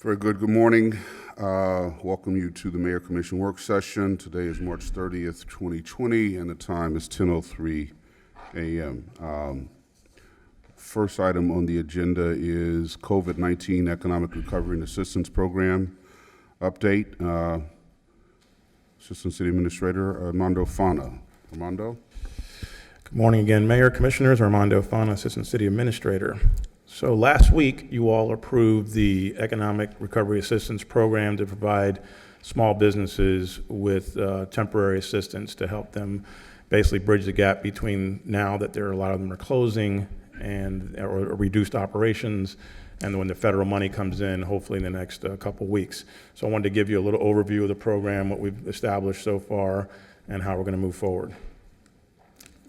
Very good. Good morning. Welcome you to the Mayor Commission work session. Today is March 30th, 2020, and the time is 10:03 a.m. First item on the agenda is COVID-19 Economic Recovery and Assistance Program update. Assistant City Administrator Armando Fana. Armando? Good morning again, Mayor, Commissioners. Armando Fana, Assistant City Administrator. So last week, you all approved the Economic Recovery Assistance Program to provide small businesses with temporary assistance to help them basically bridge the gap between now that a lot of them are closing or reduced operations, and when the federal money comes in, hopefully in the next couple weeks. So I wanted to give you a little overview of the program, what we've established so far, and how we're going to move forward.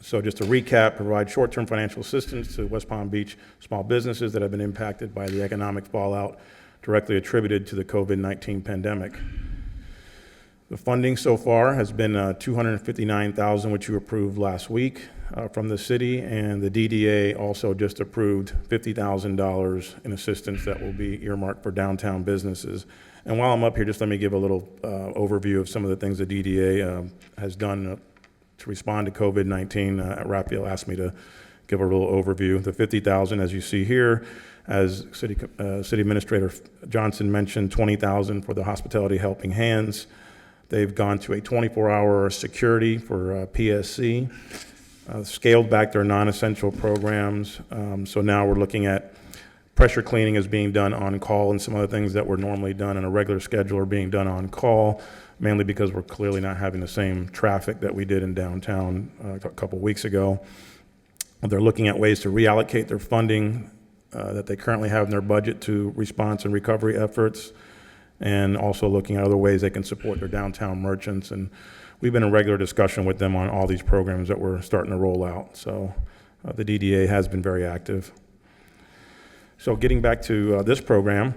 So just to recap, provide short-term financial assistance to West Palm Beach small businesses that have been impacted by the economic fallout directly attributed to the COVID-19 pandemic. The funding so far has been $259,000, which you approved last week from the city, and the DDA also just approved $50,000 in assistance that will be earmarked for downtown businesses. And while I'm up here, just let me give a little overview of some of the things the DDA has done to respond to COVID-19. Raphael asked me to give a little overview. The $50,000, as you see here, as City Administrator Johnson mentioned, $20,000 for the Hospitality Helping Hands. They've gone to a 24-hour security for PSC, scaled back their non-essential programs. So now we're looking at pressure cleaning is being done on call, and some other things that were normally done on a regular schedule are being done on call, mainly because we're clearly not having the same traffic that we did in downtown a couple weeks ago. They're looking at ways to reallocate their funding that they currently have in their budget to response and recovery efforts, and also looking at other ways they can support their downtown merchants. And we've been in regular discussion with them on all these programs that we're starting to roll out. So the DDA has been very active. So getting back to this program,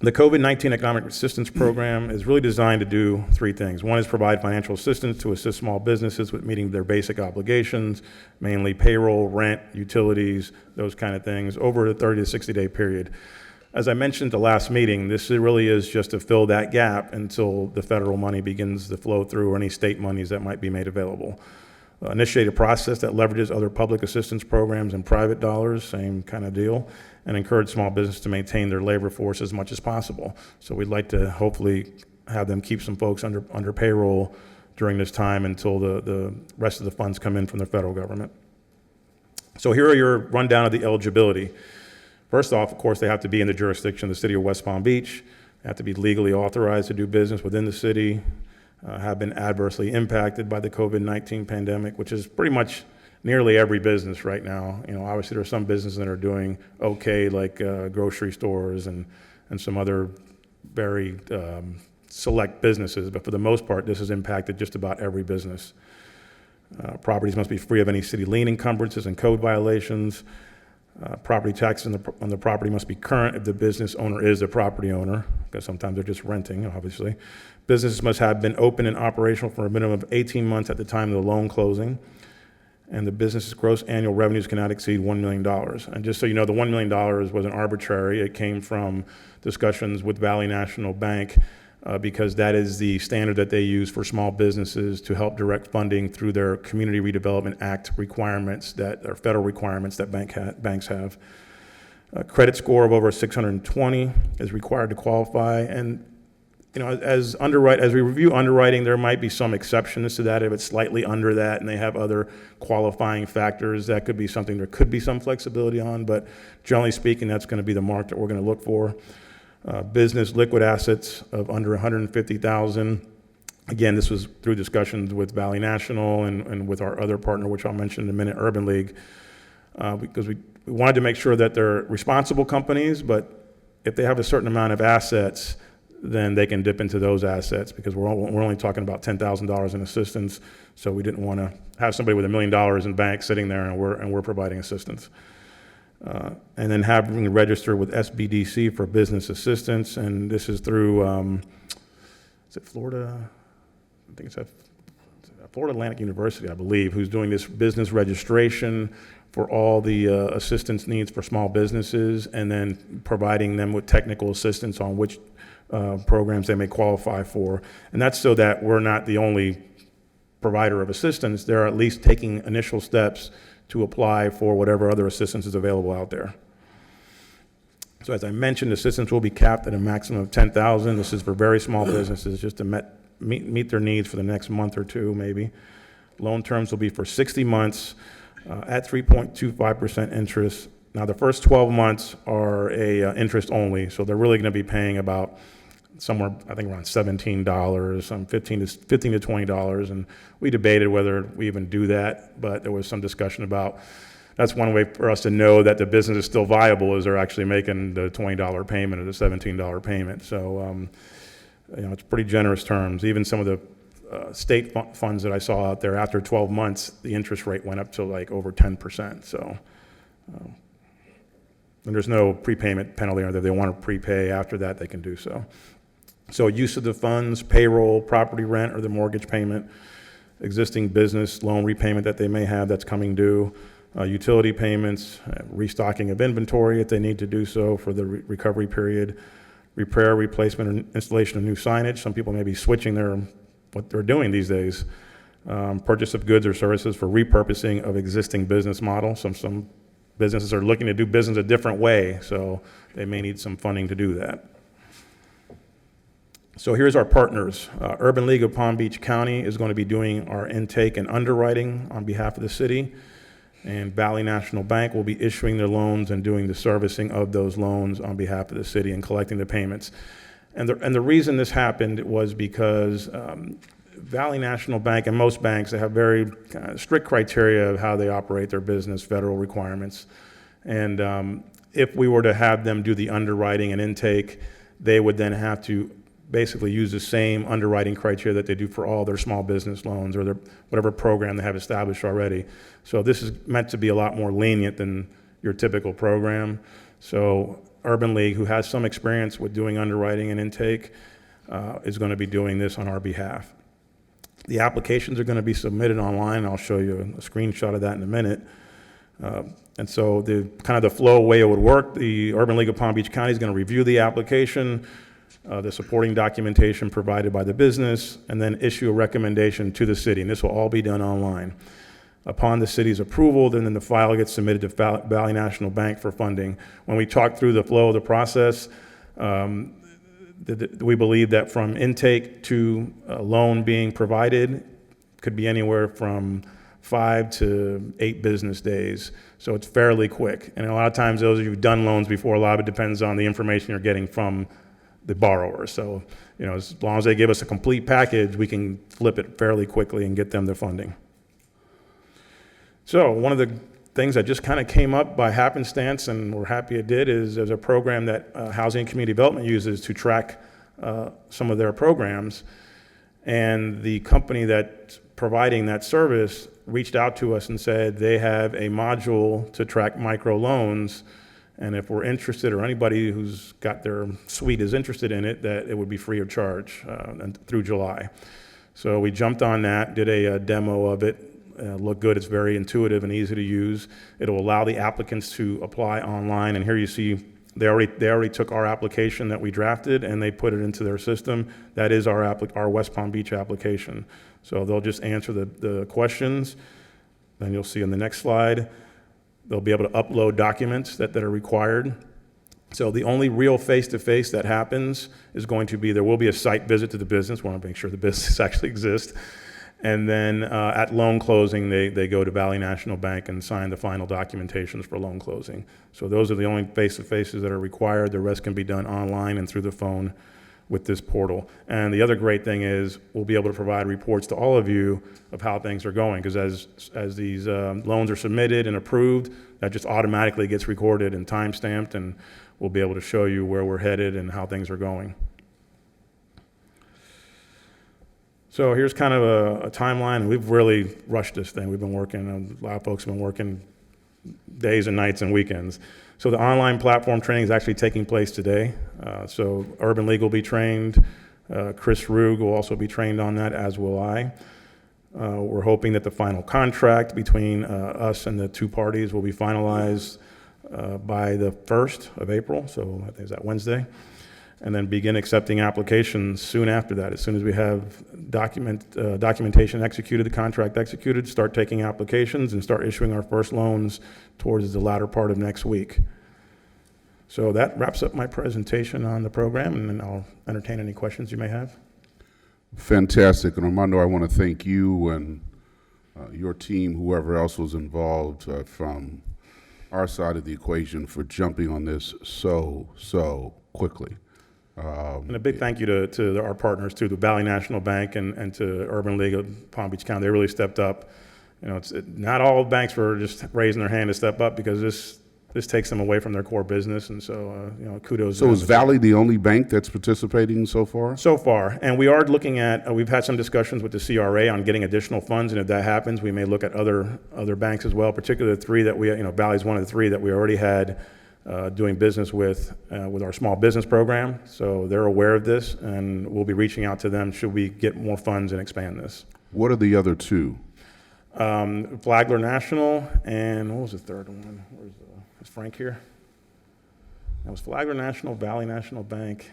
the COVID-19 Economic Assistance Program is really designed to do three things. One is provide financial assistance to assist small businesses with meeting their basic obligations, mainly payroll, rent, utilities, those kind of things, over a 30 to 60-day period. As I mentioned the last meeting, this really is just to fill that gap until the federal money begins to flow through, or any state monies that might be made available. Initiate a process that leverages other public assistance programs and private dollars, same kind of deal, and encourage small business to maintain their labor force as much as possible. So we'd like to hopefully have them keep some folks under payroll during this time until the rest of the funds come in from the federal government. So here are your rundown of the eligibility. First off, of course, they have to be in the jurisdiction of the city of West Palm Beach. They have to be legally authorized to do business within the city, have been adversely impacted by the COVID-19 pandemic, which is pretty much nearly every business right now. You know, obviously there are some businesses that are doing okay, like grocery stores and some other very select businesses, but for the most part, this has impacted just about every business. Properties must be free of any city lien encumbrances and code violations. Property taxes on the property must be current if the business owner is the property owner, because sometimes they're just renting, obviously. Businesses must have been open and operational for a minimum of 18 months at the time of the loan closing, and the business's gross annual revenues cannot exceed $1 million. And just so you know, the $1 million wasn't arbitrary. It came from discussions with Valley National Bank because that is the standard that they use for small businesses to help direct funding through their Community Redevelopment Act requirements that are federal requirements that banks have. A credit score of over 620 is required to qualify. And you know, as we review underwriting, there might be some exceptions to that. If it's slightly under that and they have other qualifying factors, that could be something there could be some flexibility on, but generally speaking, that's going to be the mark that we're going to look for. Business liquid assets of under 150,000. Again, this was through discussions with Valley National and with our other partner, which I'll mention in a minute, Urban League, because we wanted to make sure that they're responsible companies, but if they have a certain amount of assets, then they can dip into those assets, because we're only talking about $10,000 in assistance. So we didn't want to have somebody with $1 million in bank sitting there and we're providing assistance. And then having registered with SBDC for business assistance, and this is through, is it Florida? I think it's Florida Atlantic University, I believe, who's doing this business registration for all the assistance needs for small businesses, and then providing them with technical assistance on which programs they may qualify for. And that's so that we're not the only provider of assistance. They're at least taking initial steps to apply for whatever other assistance is available out there. So as I mentioned, assistance will be capped at a maximum of $10,000. This is for very small businesses, just to meet their needs for the next month or two, maybe. Loan terms will be for 60 months at 3.25% interest. Now, the first 12 months are interest only, so they're really going to be paying about somewhere, I think, around $17, some $15 to $20, and we debated whether we even do that, but there was some discussion about that's one way for us to know that the business is still viable, is they're actually making the $20 payment or the $17 payment. So, it's pretty generous terms. Even some of the state funds that I saw out there, after 12 months, the interest rate went up to like over 10%. So, and there's no prepayment penalty, or if they want to prepay after that, they can do so. So use of the funds, payroll, property rent, or the mortgage payment, existing business loan repayment that they may have that's coming due, utility payments, restocking of inventory if they need to do so for the recovery period, repair, replacement, or installation of new signage. Some people may be switching what they're doing these days. Purchase of goods or services for repurposing of existing business models. Some businesses are looking to do business a different way, so they may need some funding to do that. So here's our partners. Urban League of Palm Beach County is going to be doing our intake and underwriting on behalf of the city, and Valley National Bank will be issuing their loans and doing the servicing of those loans on behalf of the city and collecting the payments. And the reason this happened was because Valley National Bank and most banks, they have very strict criteria of how they operate their business, federal requirements. And if we were to have them do the underwriting and intake, they would then have to basically use the same underwriting criteria that they do for all their small business loans or their whatever program they have established already. So this is meant to be a lot more lenient than your typical program. So Urban League, who has some experience with doing underwriting and intake, is going to be doing this on our behalf. The applications are going to be submitted online. I'll show you a screenshot of that in a minute. And so the kind of the flow way it would work, the Urban League of Palm Beach County is going to review the application, the supporting documentation provided by the business, and then issue a recommendation to the city. And this will all be done online. Upon the city's approval, then the file gets submitted to Valley National Bank for funding. When we talk through the flow of the process, we believe that from intake to a loan being provided could be anywhere from 5 to 8 business days. So it's fairly quick. And a lot of times, those of you who've done loans before, a lot of it depends on the information you're getting from the borrower. So, as long as they give us a complete package, we can flip it fairly quickly and get them the funding. So one of the things that just kind of came up by happenstance, and we're happy it did, is there's a program that Housing and Community Development uses to track some of their programs. And the company that's providing that service reached out to us and said they have a module to track microloans, and if we're interested, or anybody who's got their suite is interested in it, that it would be free of charge through July. So we jumped on that, did a demo of it. Looked good. It's very intuitive and easy to use. It'll allow the applicants to apply online. And here you see they already took our application that we drafted and they put it into their system. That is our West Palm Beach application. So they'll just answer the questions. Then you'll see on the next slide, they'll be able to upload documents that are required. So the only real face-to-face that happens is going to be, there will be a site visit to the business. We want to make sure the business actually exists. And then at loan closing, they go to Valley National Bank and sign the final documentations for loan closing. So those are the only face-to-faces that are required. The rest can be done online and through the phone with this portal. And the other great thing is we'll be able to provide reports to all of you of how things are going, because as these loans are submitted and approved, that just automatically gets recorded and time-stamped, and we'll be able to show you where we're headed and how things are going. So here's kind of a timeline. We've really rushed this thing. We've been working, a lot of folks have been working days and nights and weekends. So the online platform training is actually taking place today. So Urban League will be trained. Chris Rug will also be trained on that, as will I. We're hoping that the final contract between us and the two parties will be finalized by the 1st of April, so I think it's that Wednesday, and then begin accepting applications soon after that. As soon as we have documentation executed, the contract executed, start taking applications and start issuing our first loans towards the latter part of next week. So that wraps up my presentation on the program, and then I'll entertain any questions you may have. Fantastic. And Armando, I want to thank you and your team, whoever else was involved from our side of the equation for jumping on this so quickly. And a big thank you to our partners, to the Valley National Bank and to Urban League of Palm Beach County. They really stepped up. You know, not all banks were just raising their hand to step up, because this takes them away from their core business, and so, you know, kudos. So is Valley the only bank that's participating so far? So far, and we are looking at, we've had some discussions with the CRA on getting additional funds, and if that happens, we may look at other banks as well, particularly the three that we, you know, Valley's one of the three that we already had doing business with our small business program. So they're aware of this, and we'll be reaching out to them should we get more funds and expand this. What are the other two? Flagler National, and what was the third one? Is Frank here? That was Flagler National, Valley National Bank.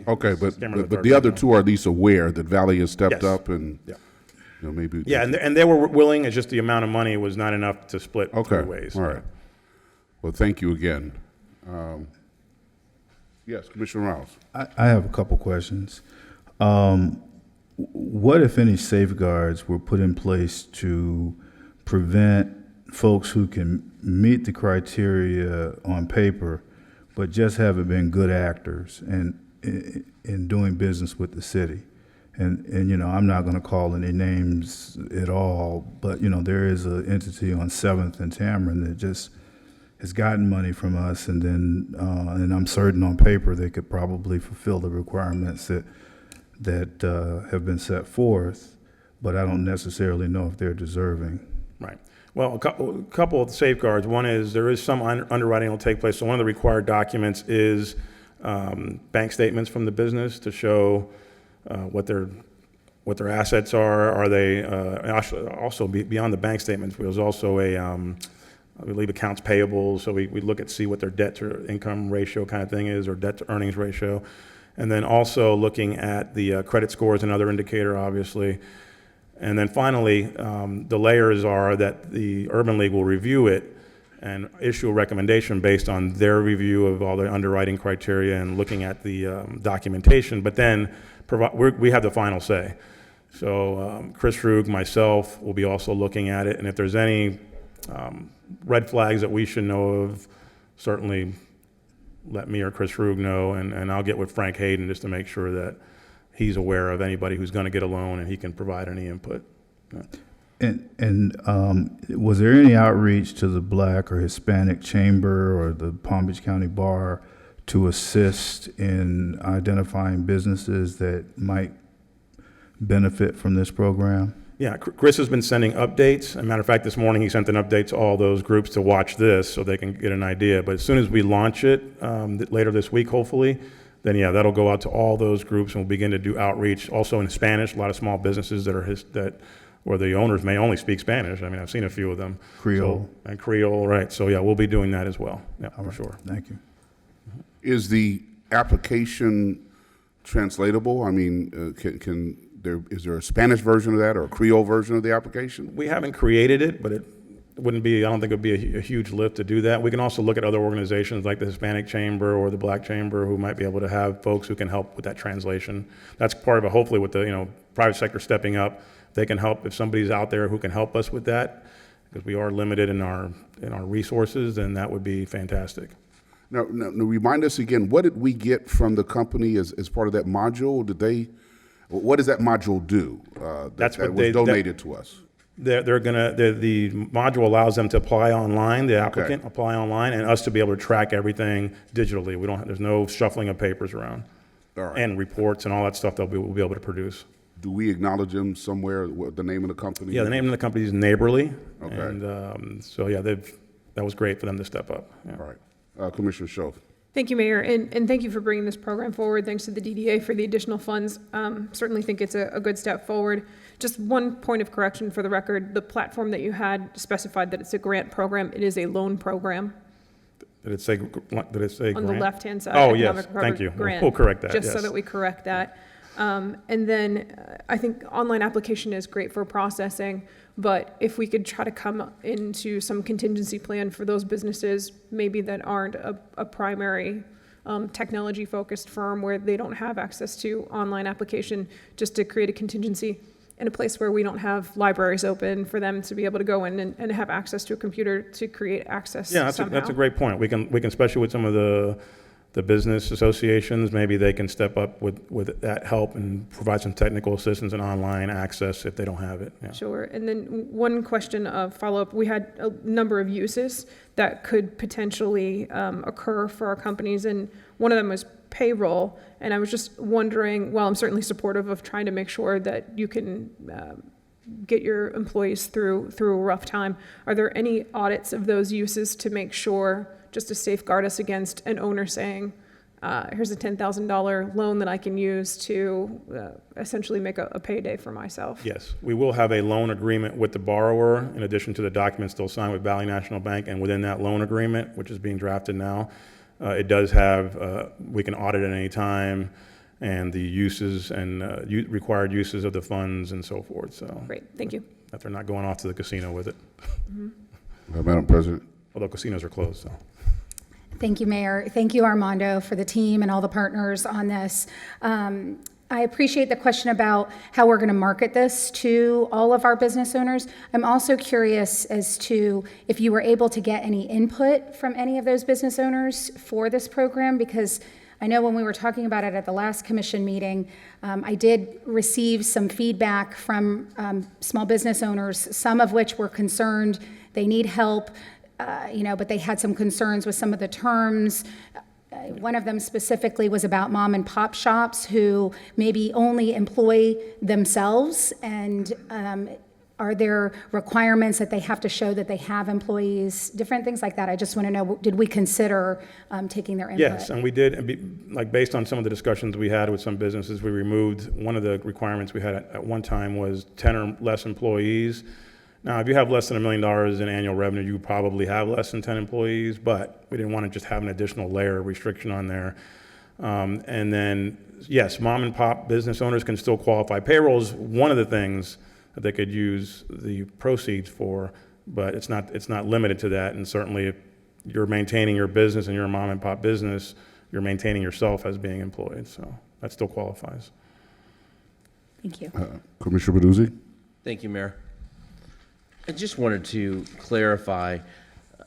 Okay, but Can't remember the other two are at least aware that Valley has stepped Yes. up and, Yeah. you know, maybe. Yeah, and they were willing, it's just the amount of money was not enough to split Okay, three ways. all right. Well, thank you again. Yes, Commissioner Rouse. I have a couple questions. What, if any, safeguards were put in place to prevent folks who can meet the criteria on paper, but just haven't been good actors in doing business with the city? And you know, I'm not going to call any names at all, but you know, there is an entity on 7th and Tamron that just has gotten money from us, and then and I'm certain on paper they could probably fulfill the requirements that have been set forth, but I don't necessarily know if they're deserving. Right. Well, a couple of safeguards. One is there is some underwriting that will take place. So one of the required documents is bank statements from the business to show what their assets are. Are they also beyond the bank statements? There's also I believe accounts payable. So we look at see what their debt to income ratio kind of thing is, or debt to earnings ratio, and then also looking at the credit scores, another indicator, obviously. And then finally, the layers are that the Urban League will review it and issue a recommendation based on their review of all the underwriting criteria and looking at the documentation. But then we have the final say. So Chris Rug, myself, will be also looking at it. And if there's any red flags that we should know of, certainly let me or Chris Rug know. And I'll get with Frank Hayden just to make sure that he's aware of anybody who's going to get a loan and he can provide any input. Yeah. And was there any outreach to the Black or Hispanic Chamber or the Palm Beach County Bar to assist in identifying businesses that might benefit from this program? Yeah, Chris has been sending updates. As a matter of fact, this morning he sent an update to all those groups to watch this so they can get an idea. But as soon as we launch it later this week, hopefully, then yeah, that'll go out to all those groups, and we'll begin to do outreach. Also in Spanish, a lot of small businesses where the owners may only speak Spanish. I mean, I've seen a few of them. Creole. And Creole, right. So yeah, we'll be doing that as well. Yeah, for sure. Thank you. Is the application translatable? I mean, is there a Spanish version of that or a Creole version of the application? We haven't created it, but it wouldn't be, I don't think it would be a huge lift to do that. We can also look at other organizations like the Hispanic Chamber or the Black Chamber who might be able to have folks who can help with that translation. That's part of it, hopefully with the private sector stepping up. They can help if somebody's out there who can help us with that, because we are limited in our resources, then that would be fantastic. Now, remind us again, what did we get from the company as part of that module? What does that module do? That's what was donated to us. The module allows them to apply online, the applicant apply online, and us to be able to track everything digitally. There's no shuffling of papers around. All right. And reports and all that stuff we'll be able to produce. Do we acknowledge them somewhere, the name of the company? Yeah, the name of the company is Neighborly. Okay. And so yeah, that was great for them to step up. Yeah. All right. Commissioner Schoaf. Thank you, Mayor, and thank you for bringing this program forward. Thanks to the DDA for the additional funds. Certainly think it's a good step forward. Just one point of correction for the record, the platform that you had specified that it's a grant program. It is a loan program Did it say grant? on the left-hand side. Oh, yes, economic recovery thank you. grant, We'll correct that, Just so yes. that we correct that. And then I think online application is great for processing, but if we could try to come into some contingency plan for those businesses, maybe that aren't a primary technology-focused firm where they don't have access to online application, just to create a contingency in a place where we don't have libraries open for them to be able to go in and have access to a computer to create access Yeah, somehow. that's a great point. We can, especially with some of the business associations, maybe they can step up with that help and provide some technical assistance and online access if they don't have it. Yeah. Sure. And then one question of follow-up. We had a number of uses that could potentially occur for our companies, and one of them was payroll. And I was just wondering, while I'm certainly supportive of trying to make sure that you can get your employees through a rough time, are there any audits of those uses to make sure, just to safeguard us against an owner saying, here's a $10,000 loan that I can use to essentially make a payday for myself? Yes, we will have a loan agreement with the borrower in addition to the documents they'll sign with Valley National Bank. And within that loan agreement, which is being drafted now, it does have, we can audit at any time, and the uses and required uses of the funds and so forth. So Great, thank you. that they're not going off to the casino with it, Madam President. although casinos are closed, so. Thank you, Mayor. Thank you, Armando, for the team and all the partners on this. I appreciate the question about how we're going to market this to all of our business owners. I'm also curious as to if you were able to get any input from any of those business owners for this program, because I know when we were talking about it at the last commission meeting, I did receive some feedback from small business owners, some of which were concerned they need help, but they had some concerns with some of the terms. One of them specifically was about mom and pop shops who maybe only employ themselves, and are there requirements that they have to show that they have employees, different things like that. I just want to know, did we consider taking their input? Yes, and we did, based on some of the discussions we had with some businesses, we removed, one of the requirements we had at one time was 10 or less employees. Now, if you have less than $1 million in annual revenue, you probably have less than 10 employees, but we didn't want to just have an additional layer of restriction on there. And then, yes, mom and pop business owners can still qualify. Payroll is one of the things that they could use the proceeds for, but it's not limited to that. And certainly, if you're maintaining your business and you're a mom and pop business, you're maintaining yourself as being employed. So that still qualifies. Thank you. Commissioner Baduzzi. Thank you, Mayor. I just wanted to clarify,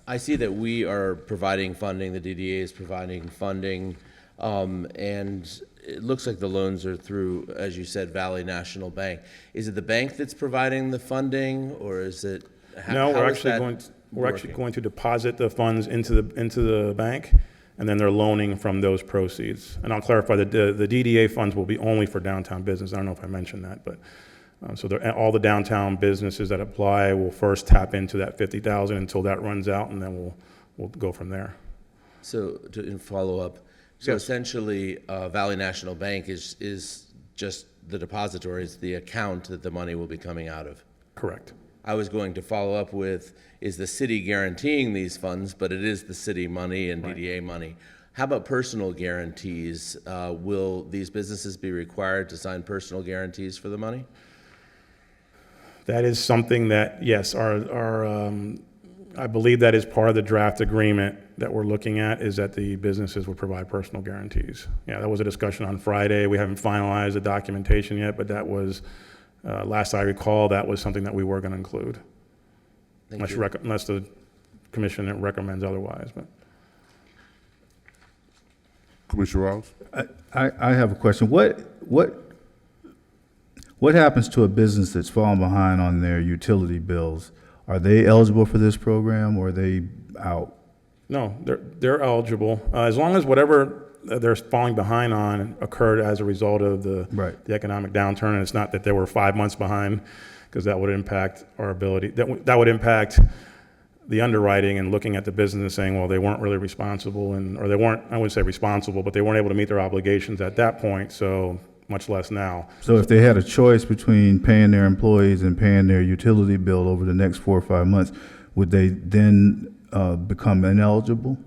I see that we are providing funding, the DDA is providing funding, and it looks like the loans are through, as you said, Valley National Bank. Is it the bank that's providing the funding, or is it? No, how we're is that actually working? going to deposit the funds into the bank, and then they're loaning from those proceeds. And I'll clarify that the DDA funds will be only for downtown business. I don't know if I mentioned that, but so all the downtown businesses that apply will first tap into that $50,000 until that runs out, and then we'll go from there. So in follow up, so Yes. essentially, Valley National Bank is just the depository, it's the account that the money will be coming out of. Correct. I was going to follow up with, is the city guaranteeing these funds, but it is the city money and DDA money. How about personal guarantees? Will these businesses be required to sign personal guarantees for the money? That is something that, yes, I believe that is part of the draft agreement that we're looking at, is that the businesses would provide personal guarantees. Yeah, that was a discussion on Friday. We haven't finalized the documentation yet, but that was, last I recall, that was something that we were going to include. Thank you. Unless the commission recommends otherwise, but. Commissioner Rouse. I have a question. What happens to a business that's falling behind on their utility bills? Are they eligible for this program, or are they out? No, they're eligible, as long as whatever they're falling behind on occurred as a result of the economic downturn, and it's not that they were 5 months behind, because that would impact our ability, that would impact the underwriting and looking at the business and saying, well, they weren't really responsible, or they weren't, I wouldn't say responsible, but they weren't able to meet their obligations at that point, so much less now. So if they had a choice between paying their employees and paying their utility bill over the next 4 or 5 months, would they then become ineligible?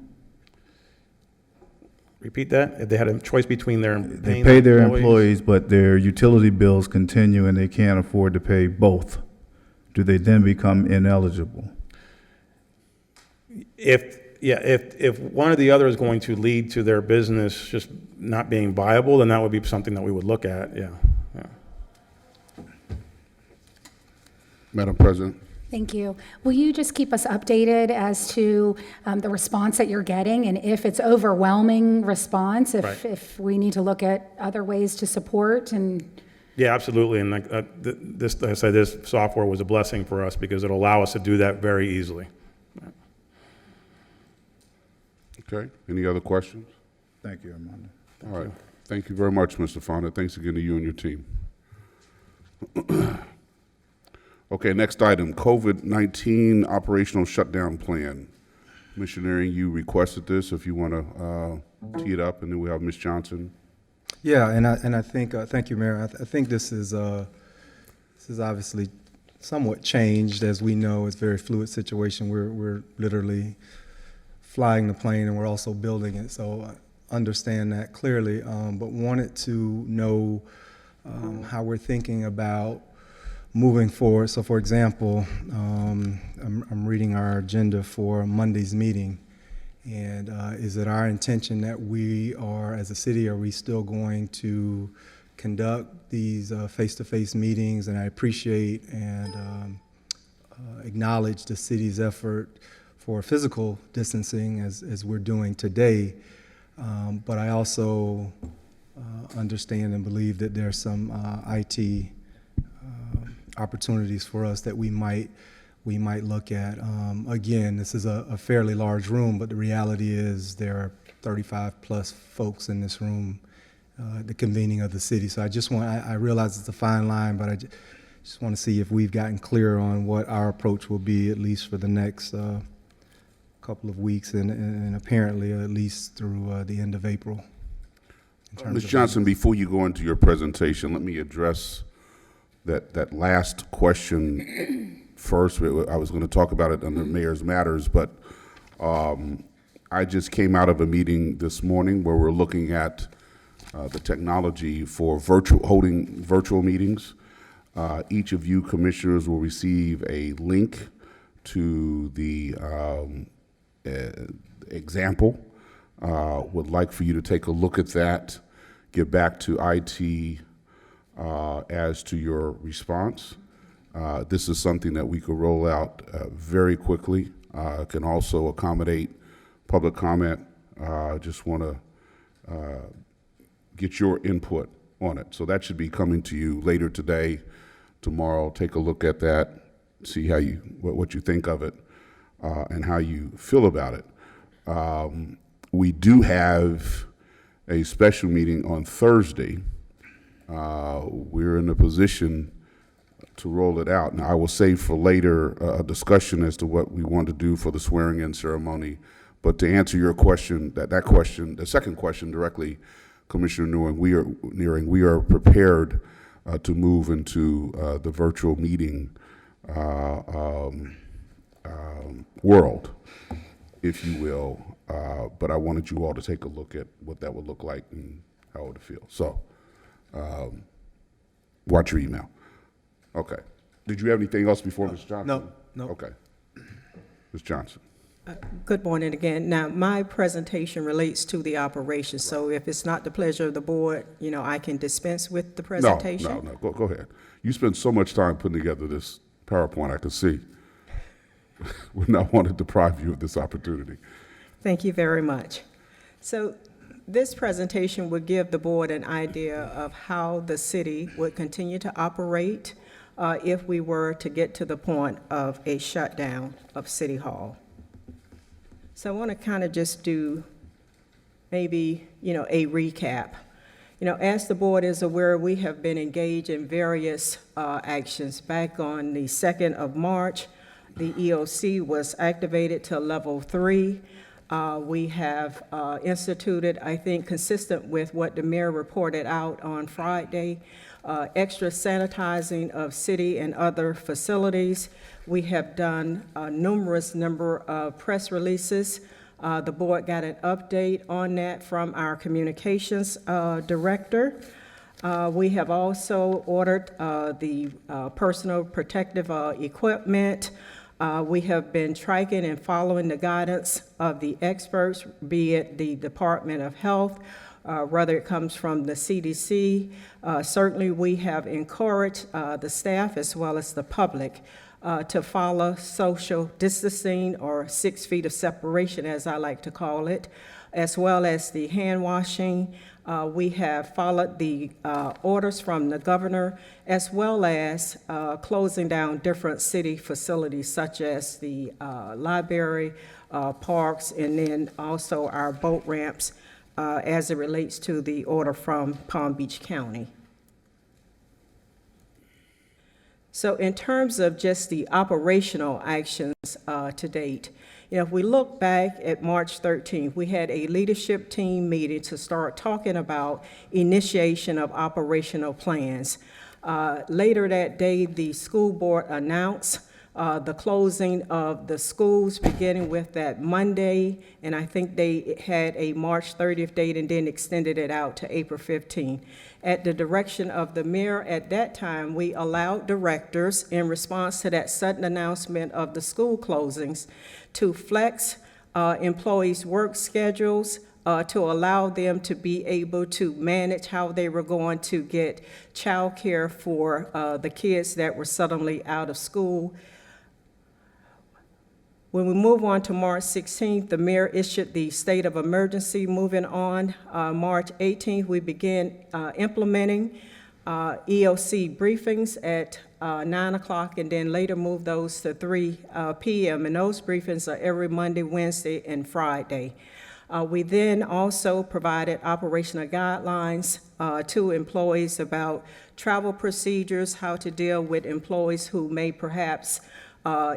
Repeat that? If they had a choice between their They paying pay their employees, but their utility bills continue and they can't afford to pay both. Do they then become ineligible? If one or the other is going to lead to their business just not being viable, then that would be something that we would look at, yeah. Madam President? Thank you. Will you just keep us updated as to the response that you're getting, and if it's overwhelming response, Right. if we need to look at other ways to support and Yeah, absolutely, and like, this, like I said, this software was a blessing for us because it'll allow us to do that very easily. Okay, any other questions? Thank you, Armando. All right, thank you very much, Mr. Fonda. Thanks again to you and your team. Okay, next item, COVID-19 operational shutdown plan. Commissioner, you requested this, if you want to tee it up, and then we have Ms. Johnson. Yeah, and I think, thank you, Mayor. I think this is obviously somewhat changed. As we know, it's a very fluid situation. We're literally flying the plane and we're also building it, so I understand that clearly, but wanted to know how we're thinking about moving forward. So for example, I'm reading our agenda for Monday's meeting, and is it our intention that we are, as a city, are we still going to conduct these face-to-face meetings? And I appreciate and acknowledge the city's effort for physical distancing as we're doing today, but I also understand and believe that there's some IT opportunities for us that we might look at. Again, this is a fairly large room, but the reality is there are 35 plus folks in this room, the convening of the city. So I realize it's a fine line, but I just want to see if we've gotten clear on what our approach will be, at least for the next couple of weeks, and apparently at least through the end of April. Ms. Johnson, before you go into your presentation, let me address that last question first. I was going to talk about it under Mayor's Matters, but I just came out of a meeting this morning where we're looking at the technology for holding virtual meetings. Each of you commissioners will receive a link to the example. Would like for you to take a look at that, get back to IT as to your response. This is something that we could roll out very quickly. Can also accommodate public comment. Just want to get your input on it. So that should be coming to you later today, tomorrow. Take a look at that, see how what you think of it, and how you feel about it. We do have a special meeting on Thursday. We're in a position to roll it out. Now, I will save for later a discussion as to what we want to do for the swearing-in ceremony. But to answer your question, that question, the second question directly, Commissioner Nearing, we are prepared to move into the virtual meeting world, if you will. But I wanted you all to take a look at what that would look like and how it would feel. So, watch your email. Okay. Did you have anything else before Ms. Johnson? No. Okay. Ms. Johnson. Good morning again. Now, my presentation relates to the operation, so if it's not the pleasure of the board, I can dispense with the presentation. No. Go ahead. You spent so much time putting together this PowerPoint, I could see. We not want to deprive you of this opportunity. Thank you very much. So this presentation would give the board an idea of how the city would continue to operate if we were to get to the point of a shutdown of City Hall. So I want to kind of just do maybe, a recap. As the board is aware, we have been engaged in various actions. Back on the 2nd of March, the EOC was activated to level 3. We have instituted, I think, consistent with what the mayor reported out on Friday, extra sanitizing of city and other facilities. We have done a numerous number of press releases. The board got an update on that from our communications director. We have also ordered the personal protective equipment. We have been tracking and following the guidance of the experts, be it the Department of Health, whether it comes from the CDC. Certainly, we have encouraged the staff as well as the public to follow social distancing, or 6 feet of separation, as I like to call it, as well as the hand washing. We have followed the orders from the governor, as well as closing down different city facilities such as the library, parks, and then also our boat ramps as it relates to the order from Palm Beach County. So in terms of just the operational actions to date, if we look back at March 13th, we had a leadership team meeting to start talking about initiation of operational plans. Later that day, the school board announced the closing of the schools beginning with that Monday, and I think they had a March 30th date and then extended it out to April 15th. At the direction of the mayor at that time, we allowed directors, in response to that sudden announcement of the school closings, to flex employees' work schedules, to allow them to be able to manage how they were going to get childcare for the kids that were suddenly out of school. When we move on to March 16th, the mayor issued the state of emergency. Moving on, March 18th, we began implementing EOC briefings at 9 o'clock, and then later moved those to 3 p.m. And those briefings are every Monday, Wednesday, and Friday. We then also provided operational guidelines to employees about travel procedures, how to deal with employees who may perhaps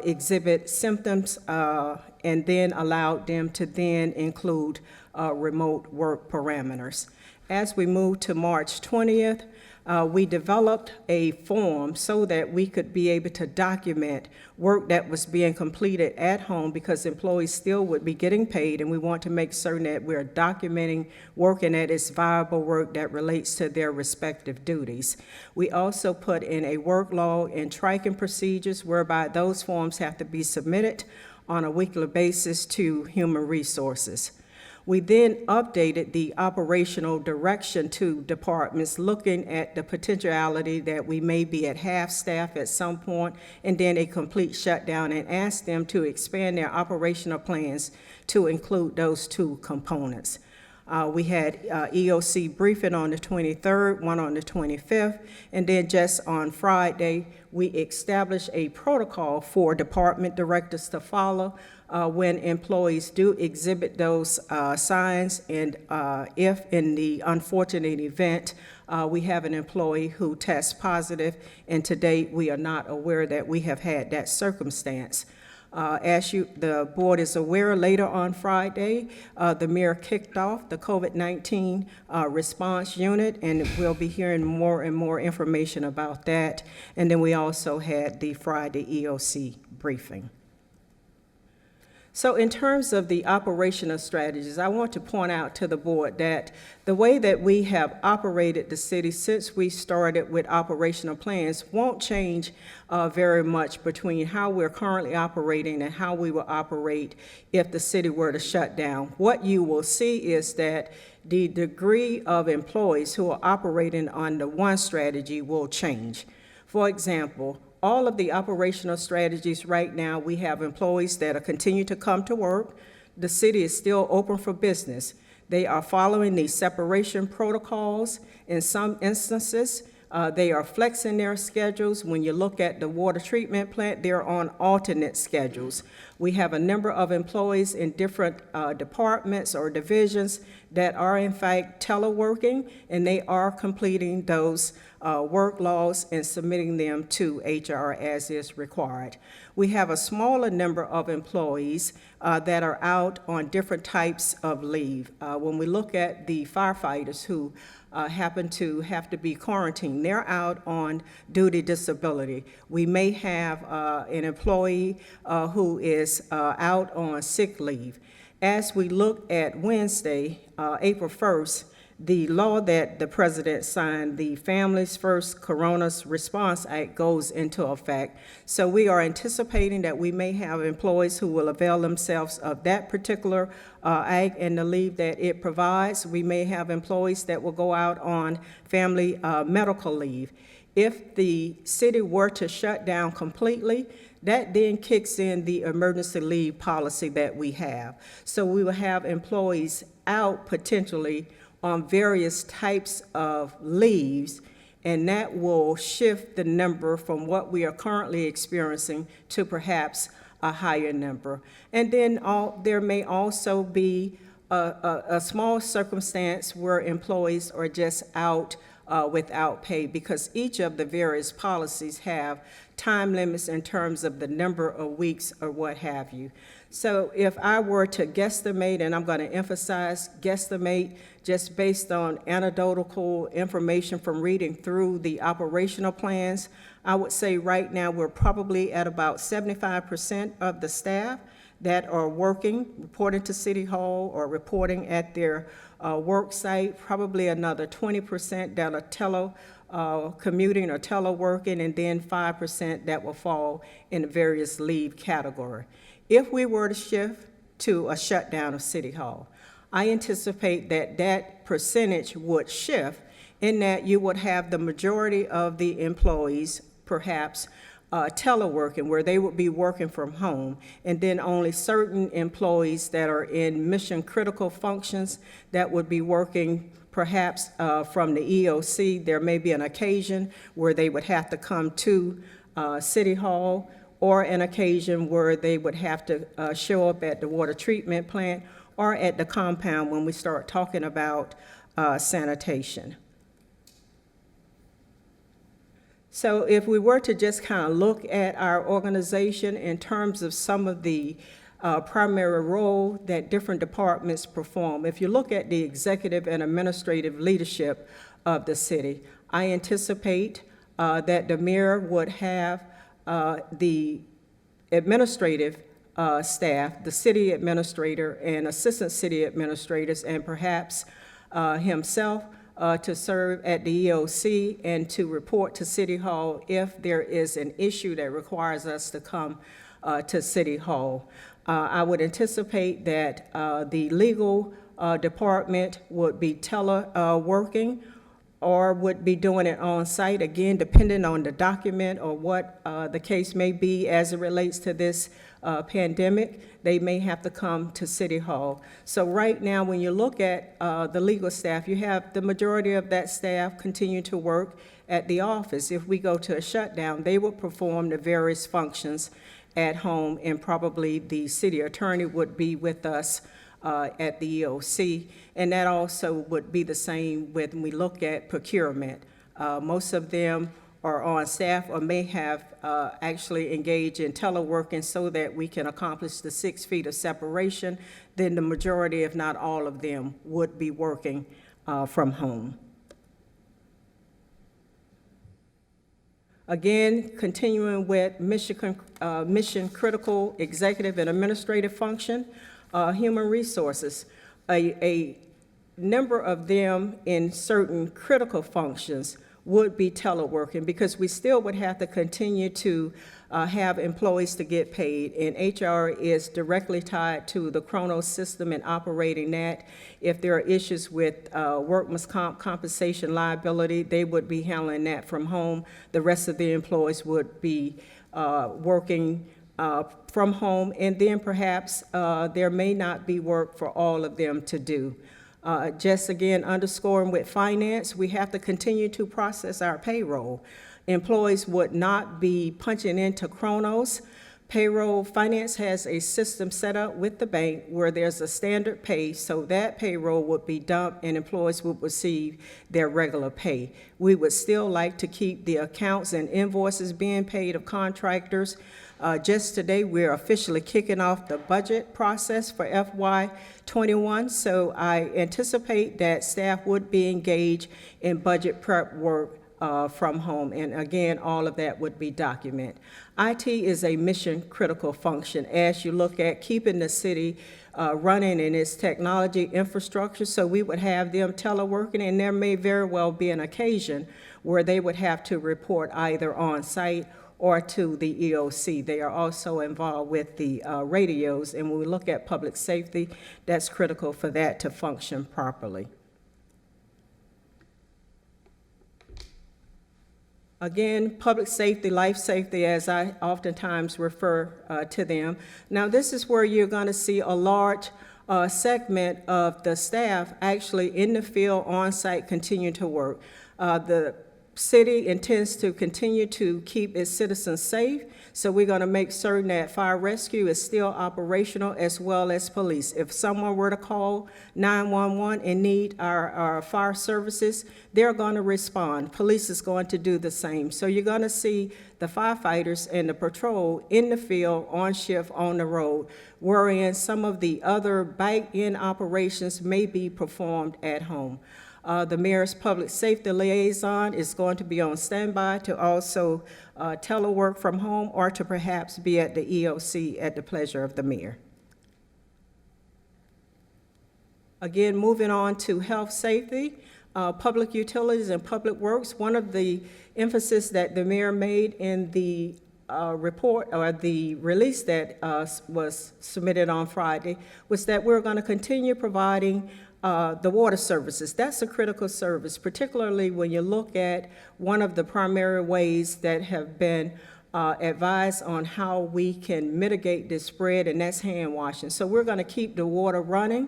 exhibit symptoms, and then allowed them to then include remote work parameters. As we move to March 20th, we developed a form so that we could be able to document work that was being completed at home, because employees still would be getting paid, and we want to make certain that we're documenting work and that it's viable work that relates to their respective duties. We also put in a work log and tracking procedures whereby those forms have to be submitted on a weekly basis to Human Resources. We then updated the operational direction to departments, looking at the potentiality that we may be at half staff at some point, and then a complete shutdown, and asked them to expand their operational plans to include those two components. We had EOC briefing on the 23rd, one on the 25th, and then just on Friday, we established a protocol for department directors to follow when employees do exhibit those signs, and if in the unfortunate event we have an employee who tests positive, and to date we are not aware that we have had that circumstance. As the board is aware, later on Friday, the mayor kicked off the COVID-19 response unit, and we'll be hearing more and more information about that. And then we also had the Friday EOC briefing. So in terms of the operational strategies, I want to point out to the board that the way that we have operated the city since we started with operational plans won't change very much between how we're currently operating and how we will operate if the city were to shut down. What you will see is that the degree of employees who are operating under one strategy will change. For example, all of the operational strategies right now, we have employees that are continuing to come to work. The city is still open for business. They are following the separation protocols. In some instances, They are flexing their schedules. When you look at the water treatment plant, they're on alternate schedules. We have a number of employees in different departments or divisions that are in fact teleworking, and they are completing those work logs and submitting them to HR as is required. We have a smaller number of employees that are out on different types of leave. When we look at the firefighters who happen to have to be quarantined, they're out on duty disability. We may have an employee who is out on sick leave. As we look at Wednesday, April 1st, the law that the president signed, the Families First Coronavirus Response Act, goes into effect. So we are anticipating that we may have employees who will avail themselves of that particular act and the leave that it provides. We may have employees that will go out on family medical leave. If the city were to shut down completely, that then kicks in the emergency leave policy that we have. So we will have employees out potentially on various types of leaves, and that will shift the number from what we are currently experiencing to perhaps a higher number. And then there may also be a small circumstance where employees are just out without pay, because each of the various policies have time limits in terms of the number of weeks or what have you. So if I were to guesstimate, and I'm going to emphasize guesstimate just based on anecdotal information from reading through the operational plans, I would say right now we're probably at about 75% of the staff that are working, reporting to City Hall or reporting at their work site, probably another 20% that are commuting or teleworking, and then 5% that will fall in the various leave category. If we were to shift to a shutdown of City Hall, I anticipate that that percentage would shift in that you would have the majority of the employees perhaps teleworking, where they would be working from home, and then only certain employees that are in mission critical functions that would be working perhaps from the EOC. There may be an occasion where they would have to come to City Hall, or an occasion where they would have to show up at the water treatment plant or at the compound when we start talking about sanitation. So if we were to just kind of look at our organization in terms of some of the primary role that different departments perform, if you look at the executive and administrative leadership of the city, I anticipate that the mayor would have the administrative staff, the city administrator and assistant city administrators, and perhaps himself to serve at the EOC and to report to City Hall if there is an issue that requires us to come to City Hall. I would anticipate that the legal department would be teleworking or would be doing it on site, again, depending on the document or what the case may be as it relates to this pandemic. They may have to come to City Hall. So right now, when you look at the legal staff, you have the majority of that staff continue to work at the office. If we go to a shutdown, they will perform the various functions at home, and probably the city attorney would be with us at the EOC, and that also would be the same when we look at procurement. Most of them are on staff or may have actually engaged in teleworking so that we can accomplish the 6 feet of separation. Then the majority, if not all of them, would be working from home. Again, continuing with mission critical executive and administrative function, human resources, a number of them in certain critical functions would be teleworking, because we still would have to continue to have employees to get paid, and HR is directly tied to the Kronos system and operating that. If there are issues with workman's compensation liability, they would be handling that from home. The rest of the employees would be working from home, and then perhaps there may not be work for all of them to do. Just again, underscoring with finance, we have to continue to process our payroll. Employees would not be punching into Kronos. Payroll finance has a system set up with the bank where there's a standard pay, so that payroll would be dumped and employees would receive their regular pay. We would still like to keep the accounts and invoices being paid of contractors. Just today, we're officially kicking off the budget process for FY21, so I anticipate that staff would be engaged in budget prep work from home, and again, all of that would be documented. IT is a mission-critical function as you look at keeping the city running in its technology infrastructure, so we would have them teleworking, and there may very well be an occasion where they would have to report either on-site or to the EOC. They are also involved with the radios, and when we look at public safety, that's critical for that to function properly. Again, public safety, life safety, as I oftentimes refer to them. Now, this is where you're going to see a large segment of the staff actually in the field, on-site, continue to work. The city intends to continue to keep its citizens safe, so we're going to make certain that fire rescue is still operational as well as police. If someone were to call 911 and need our fire services, they're going to respond. Police is going to do the same. So you're going to see the firefighters and the patrol in the field, on shift, on the road, wherein some of the other back-end operations may be performed at home. The mayor's public safety liaison is going to be on standby to also telework from home or to perhaps be at the EOC at the pleasure of the mayor. Again, moving on to health safety, public utilities and public works. One of the emphasis that the mayor made in the report or the release that was submitted on Friday was that we're going to continue providing the water services. That's a critical service, particularly when you look at one of the primary ways that have been advised on how we can mitigate this spread, and that's hand washing. So we're going to keep the water running.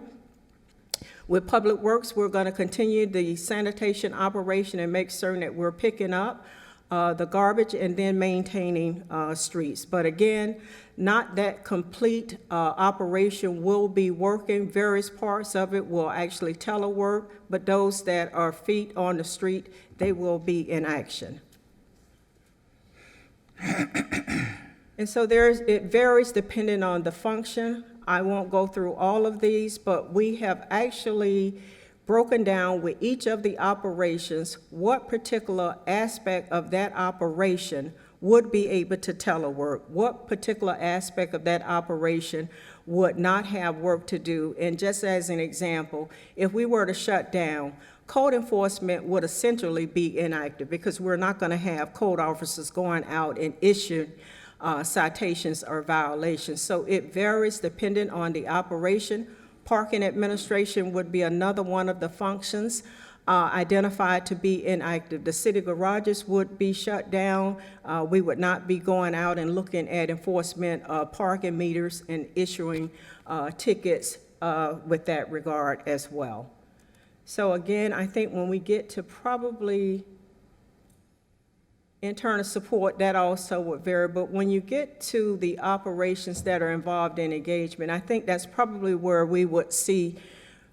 With Public Works, we're going to continue the sanitation operation and make certain that we're picking up the garbage and then maintaining streets. But again, not that complete operation will be working. Various parts of it will actually telework, but those that are feet on the street, they will be in action. And so it varies depending on the function. I won't go through all of these, but we have actually broken down with each of the operations what particular aspect of that operation would be able to telework, what particular aspect of that operation would not have work to do. And just as an example, if we were to shut down, code enforcement would essentially be inactive because we're not going to have code officers going out and issuing citations or violations. So it varies depending on the operation. Parking administration would be another one of the functions identified to be inactive. The city garages would be shut down. We would not be going out and looking at enforcement of parking meters and issuing tickets with that regard as well. So again, I think when we get to probably internal support, that also would vary, but when you get to the operations that are involved in engagement, I think that's probably where we would see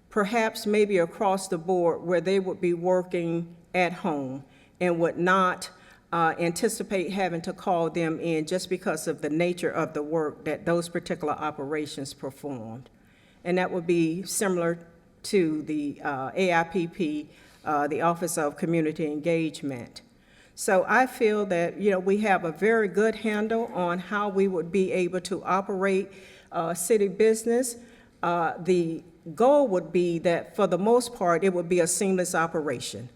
perhaps maybe across the board where they would be working at home and would not anticipate having to call them in just because of the nature of the work that those particular operations performed. And that would be similar to the AIPP, the Office of Community Engagement. So I feel that, we have a very good handle on how we would be able to operate city business. The goal would be that for the most part, it would be a seamless operation.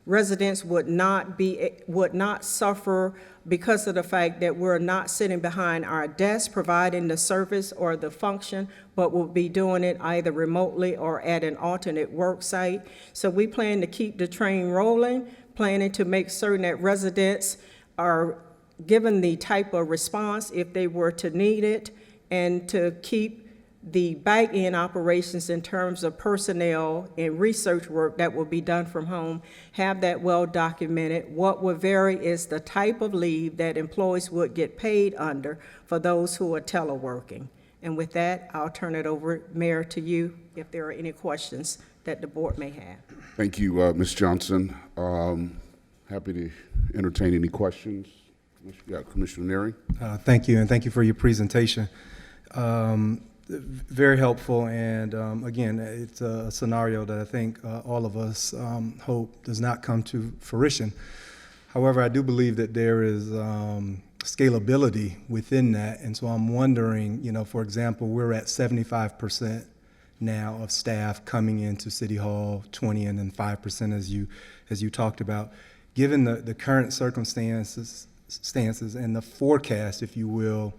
Residents would not suffer because of the fact that we're not sitting behind our desk providing the service or the function, but will be doing it either remotely or at an alternate work site. So we plan to keep the train rolling, planning to make certain that residents are given the type of response if they were to need it, and to keep the back-end operations in terms of personnel and research work that will be done from home, have that well documented. What will vary is the type of leave that employees would get paid under for those who are teleworking. And with that, I'll turn it over, Mayor, to you if there are any questions that the board may have. Thank you, Ms. Johnson. Happy to entertain any questions. Commissioner Neri? Thank you, and thank you for your presentation. Very helpful, and again, it's a scenario that I think all of us hope does not come to fruition. However, I do believe that there is scalability within that, and so I'm wondering, for example, we're at 75% now of staff coming into City Hall, 20 and then 5% as you talked about. Given the current circumstances and the forecast, if you will,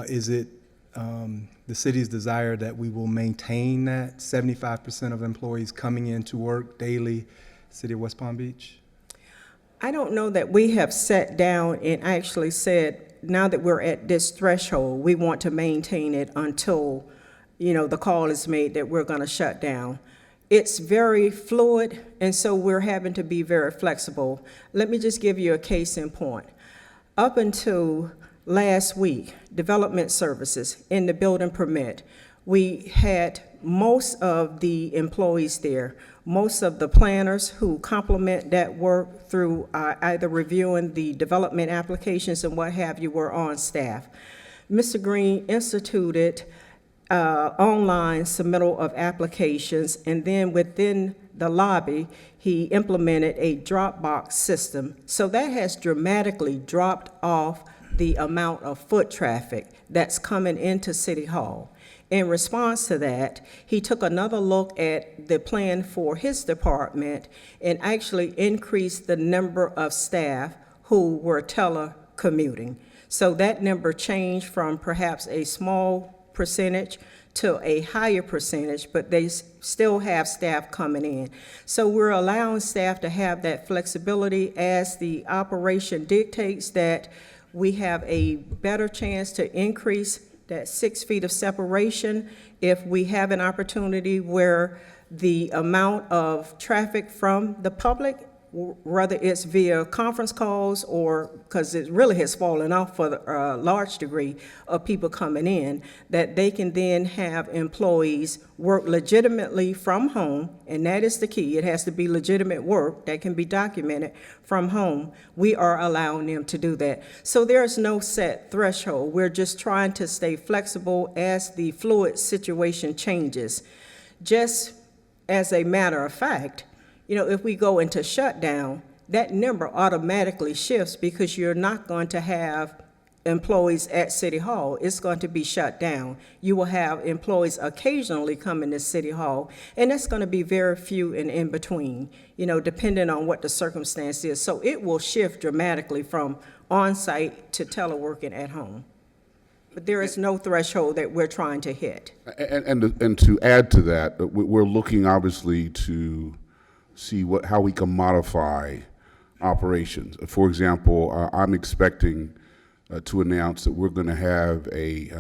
is it the city's desire that we will maintain that 75% of employees coming into work daily, City of West Palm Beach? I don't know that we have sat down and actually said, now that we're at this threshold, we want to maintain it until, the call is made that we're going to shut down. It's very fluid, and so we're having to be very flexible. Let me just give you a case in point. Up until last week, development services in the building permit, we had most of the employees there, most of the planners who complement that work through either reviewing the development applications and what have you were on staff. Mr. Green instituted online submittal of applications, and then within the lobby, he implemented a Dropbox system. So that has dramatically dropped off the amount of foot traffic that's coming into City Hall. In response to that, he took another look at the plan for his department and actually increased the number of staff who were telecommuting. So that number changed from perhaps a small percentage to a higher percentage, but they still have staff coming in. So we're allowing staff to have that flexibility as the operation dictates, that we have a better chance to increase that 6 feet of separation if we have an opportunity where the amount of traffic from the public, whether it's via conference calls or, because it really has fallen off for a large degree of people coming in, that they can then have employees work legitimately from home, and that is the key. It has to be legitimate work that can be documented from home. We are allowing them to do that. So there's no set threshold. We're just trying to stay flexible as the fluid situation changes. Just as a matter of fact, if we go into shutdown, that number automatically shifts because you're not going to have employees at City Hall. It's going to be shut down. You will have employees occasionally coming to City Hall, and that's going to be very few and in between, depending on what the circumstance is. So it will shift dramatically from on-site to teleworking at home. But there is no threshold that we're trying to hit. And to add to that, we're looking obviously to see how we can modify operations. For example, I'm expecting to announce that we're going to have a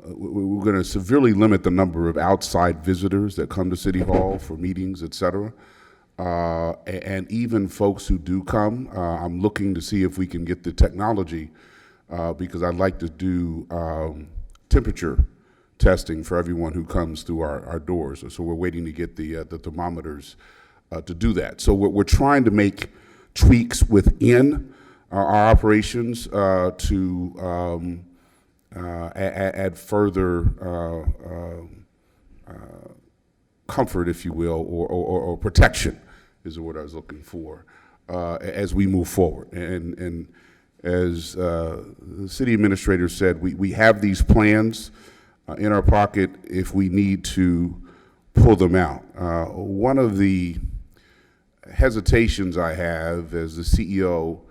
we're going to severely limit the number of outside visitors that come to City Hall for meetings, et cetera. And even folks who do come, I'm looking to see if we can get the technology, because I'd like to do temperature testing for everyone who comes through our doors. So we're waiting to get the thermometers to do that. So we're trying to make tweaks within our operations to add further comfort, if you will, or protection is the word I was looking for, as we move forward. And as the city administrator said, we have these plans in our pocket if we need to pull them out. One of the hesitations I have as the CEO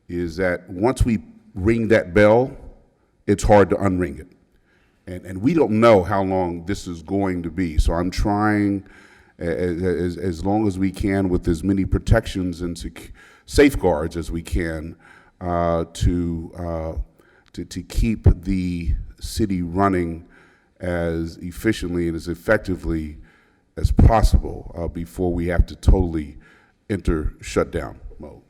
is that once we ring that bell, it's hard to unring it. And we don't know how long this is going to be. So I'm trying as long as we can, with as many protections and safeguards as we can, to keep the city running as efficiently and as effectively as possible before we have to totally enter shutdown mode.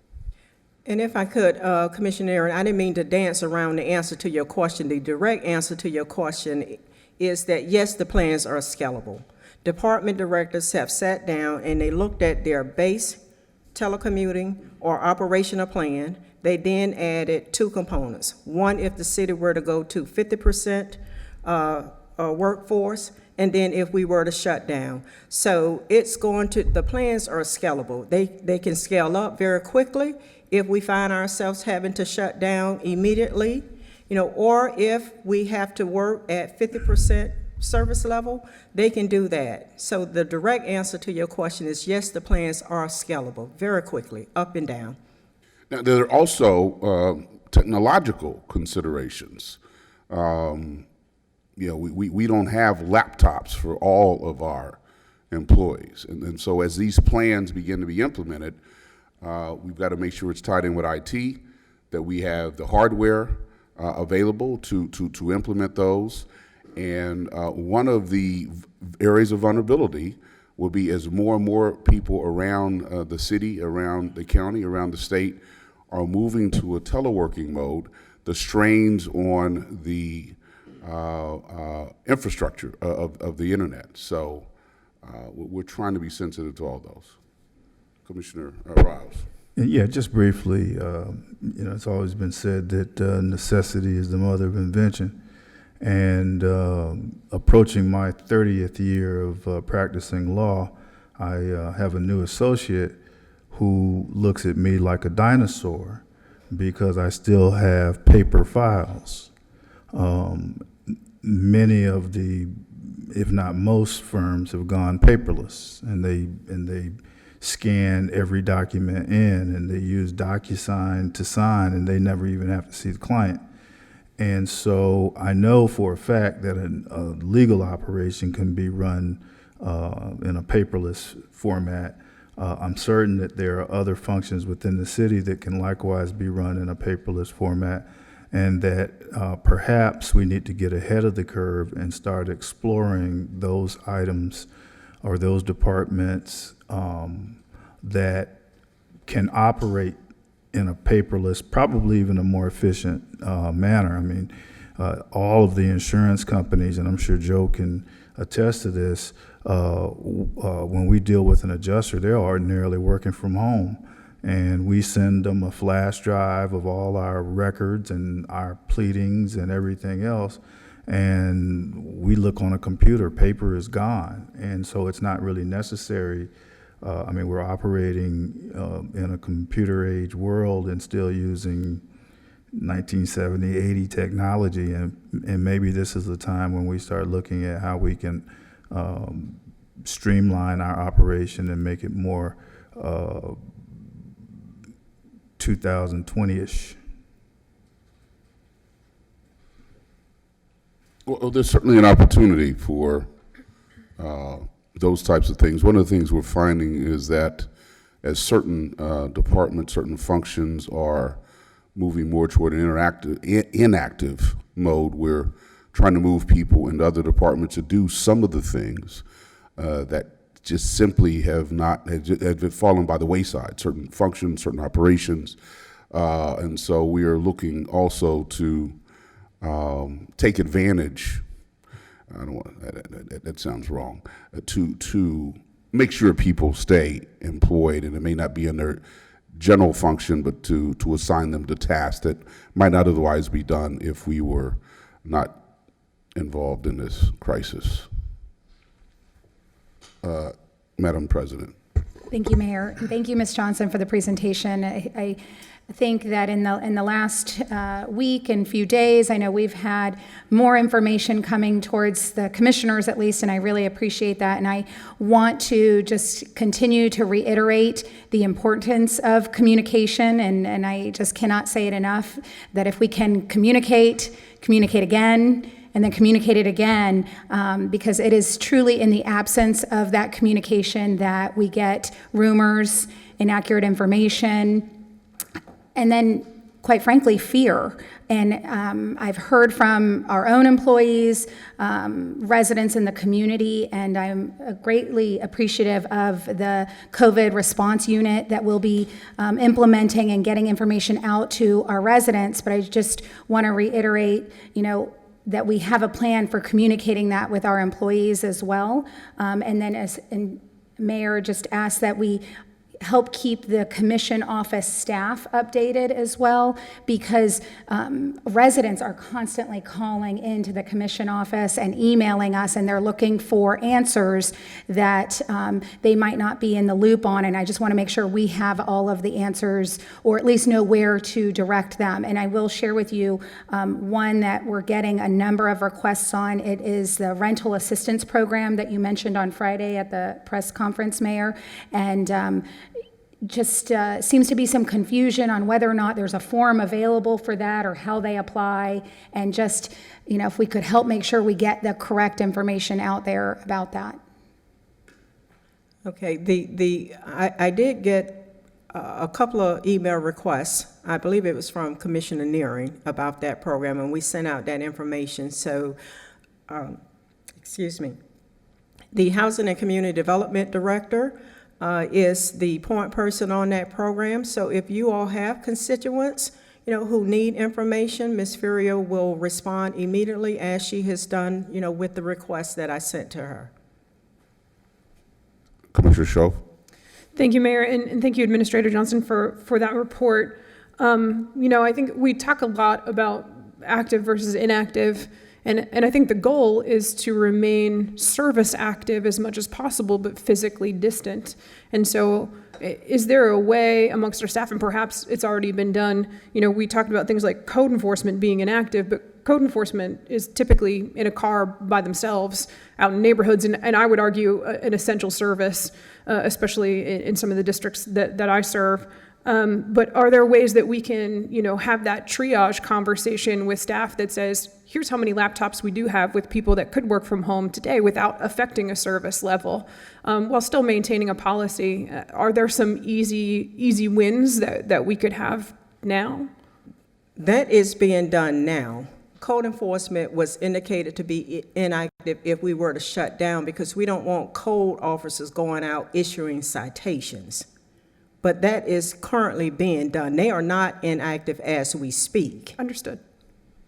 And if I could, Commissioner Aaron, I didn't mean to dance around the answer to your question. The direct answer to your question is that, yes, the plans are scalable. Department directors have sat down and they looked at their base telecommuting or operational plan. They then added two components. One, if the city were to go to 50% workforce, and then if we were to shut down. So it's going to, the plans are scalable. They can scale up very quickly if we find ourselves having to shut down immediately, or if we have to work at 50% service level, they can do that. So the direct answer to your question is yes, the plans are scalable very quickly, up and down. Now, there are also technological considerations. We don't have laptops for all of our employees. And so as these plans begin to be implemented, we've got to make sure it's tied in with IT, that we have the hardware available to implement those. And one of the areas of vulnerability will be as more and more people around the city, around the county, around the state are moving to a teleworking mode, the strains on the infrastructure of the internet. So we're trying to be sensitive to all those. Commissioner Riles. Yeah, just briefly, it's always been said that necessity is the mother of invention. And approaching my 30th year of practicing law, I have a new associate who looks at me like a dinosaur because I still have paper files. Many of the, if not most firms, have gone paperless, and they scan every document in, and they use DocuSign to sign, and they never even have to see the client. And so I know for a fact that a legal operation can be run in a paperless format. I'm certain that there are other functions within the city that can likewise be run in a paperless format, and that perhaps we need to get ahead of the curve and start exploring those items or those departments that can operate in a paperless, probably even a more efficient manner. I mean, all of the insurance companies, and I'm sure Joe can attest to this, when we deal with an adjuster, they're ordinarily working from home. And we send them a flash drive of all our records and our pleadings and everything else. And we look on a computer, paper is gone. And so it's not really necessary. We're operating in a computer age world and still using 1970, 80 technology. And maybe this is the time when we start looking at how we can streamline our operation and make it more 2020-ish. Well, there's certainly an opportunity for those types of things. One of the things we're finding is that as certain departments, certain functions are moving more toward an inactive mode, we're trying to move people into other departments to do some of the things that just simply have fallen by the wayside, certain functions, certain operations. And so we are looking also to take advantage, I don't want, that sounds wrong, to make sure people stay employed, and it may not be in their general function, but to assign them to tasks that might not otherwise be done if we were not involved in this crisis. Madam President. Thank you, Mayor, and thank you, Ms. Johnson, for the presentation. I think that in the last week and few days, I know we've had more information coming towards the commissioners at least, and I really appreciate that. And I want to just continue to reiterate the importance of communication, and I just cannot say it enough, that if we can communicate again, and then communicate it again, because it is truly in the absence of that communication that we get rumors, inaccurate information, and then quite frankly, fear. And I've heard from our own employees, residents in the community, and I'm greatly appreciative of the COVID response unit that we'll be implementing and getting information out to our residents. But I just want to reiterate, that we have a plan for communicating that with our employees as well. And then Mayor just asked that we help keep the commission office staff updated as well, because residents are constantly calling into the commission office and emailing us, and they're looking for answers that they might not be in the loop on, and I just want to make sure we have all of the answers, or at least know where to direct them. And I will share with you one that we're getting a number of requests on. It is the rental assistance program that you mentioned on Friday at the press conference, Mayor, and just seems to be some confusion on whether or not there's a form available for that or how they apply, and just, if we could help make sure we get the correct information out there about that. Okay, I did get a couple of email requests. I believe it was from Commissioner Nearing about that program, and we sent out that information. So, excuse me, the Housing and Community Development Director is the point person on that program. So if you all have constituents, who need information, Ms. Furio will respond immediately, as she has done, with the request that I sent to her. Commissioner Shelf? Thank you, Mayor, and thank you, Administrator Johnson, for that report. I think we talk a lot about active versus inactive, and I think the goal is to remain service active as much as possible, but physically distant. And so is there a way amongst our staff, and perhaps it's already been done, we talked about things like code enforcement being inactive, but code enforcement is typically in a car by themselves out in neighborhoods, and I would argue an essential service, especially in some of the districts that I serve. But are there ways that we can, have that triage conversation with staff that says, here's how many laptops we do have with people that could work from home today without affecting a service level, while still maintaining a policy? Are there some easy wins that we could have now? That is being done now. Code enforcement was indicated to be inactive if we were to shut down, because we don't want code officers going out issuing citations. But that is currently being done. They are not inactive as we speak. Understood.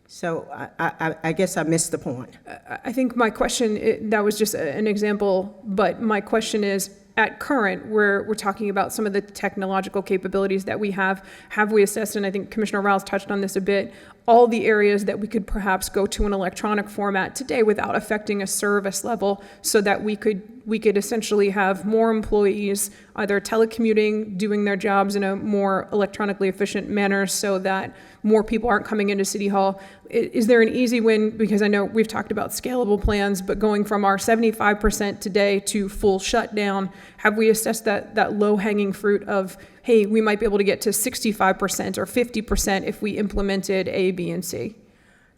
So I guess I missed the point. I think my question, that was just an example, but my question is, at current, we're talking about some of the technological capabilities that we have we assessed, and I think Commissioner Rouse touched on this a bit, all the areas that we could perhaps go to an electronic format today without affecting a service level, so that we could essentially have more employees either telecommuting, doing their jobs in a more electronically efficient manner, so that more people aren't coming into City Hall. Is there an easy win? Because I know we've talked about scalable plans, but going from our 75% today to full shutdown, have we assessed that low-hanging fruit of, hey, we might be able to get to 65% or 50% if we implemented A, B, and C?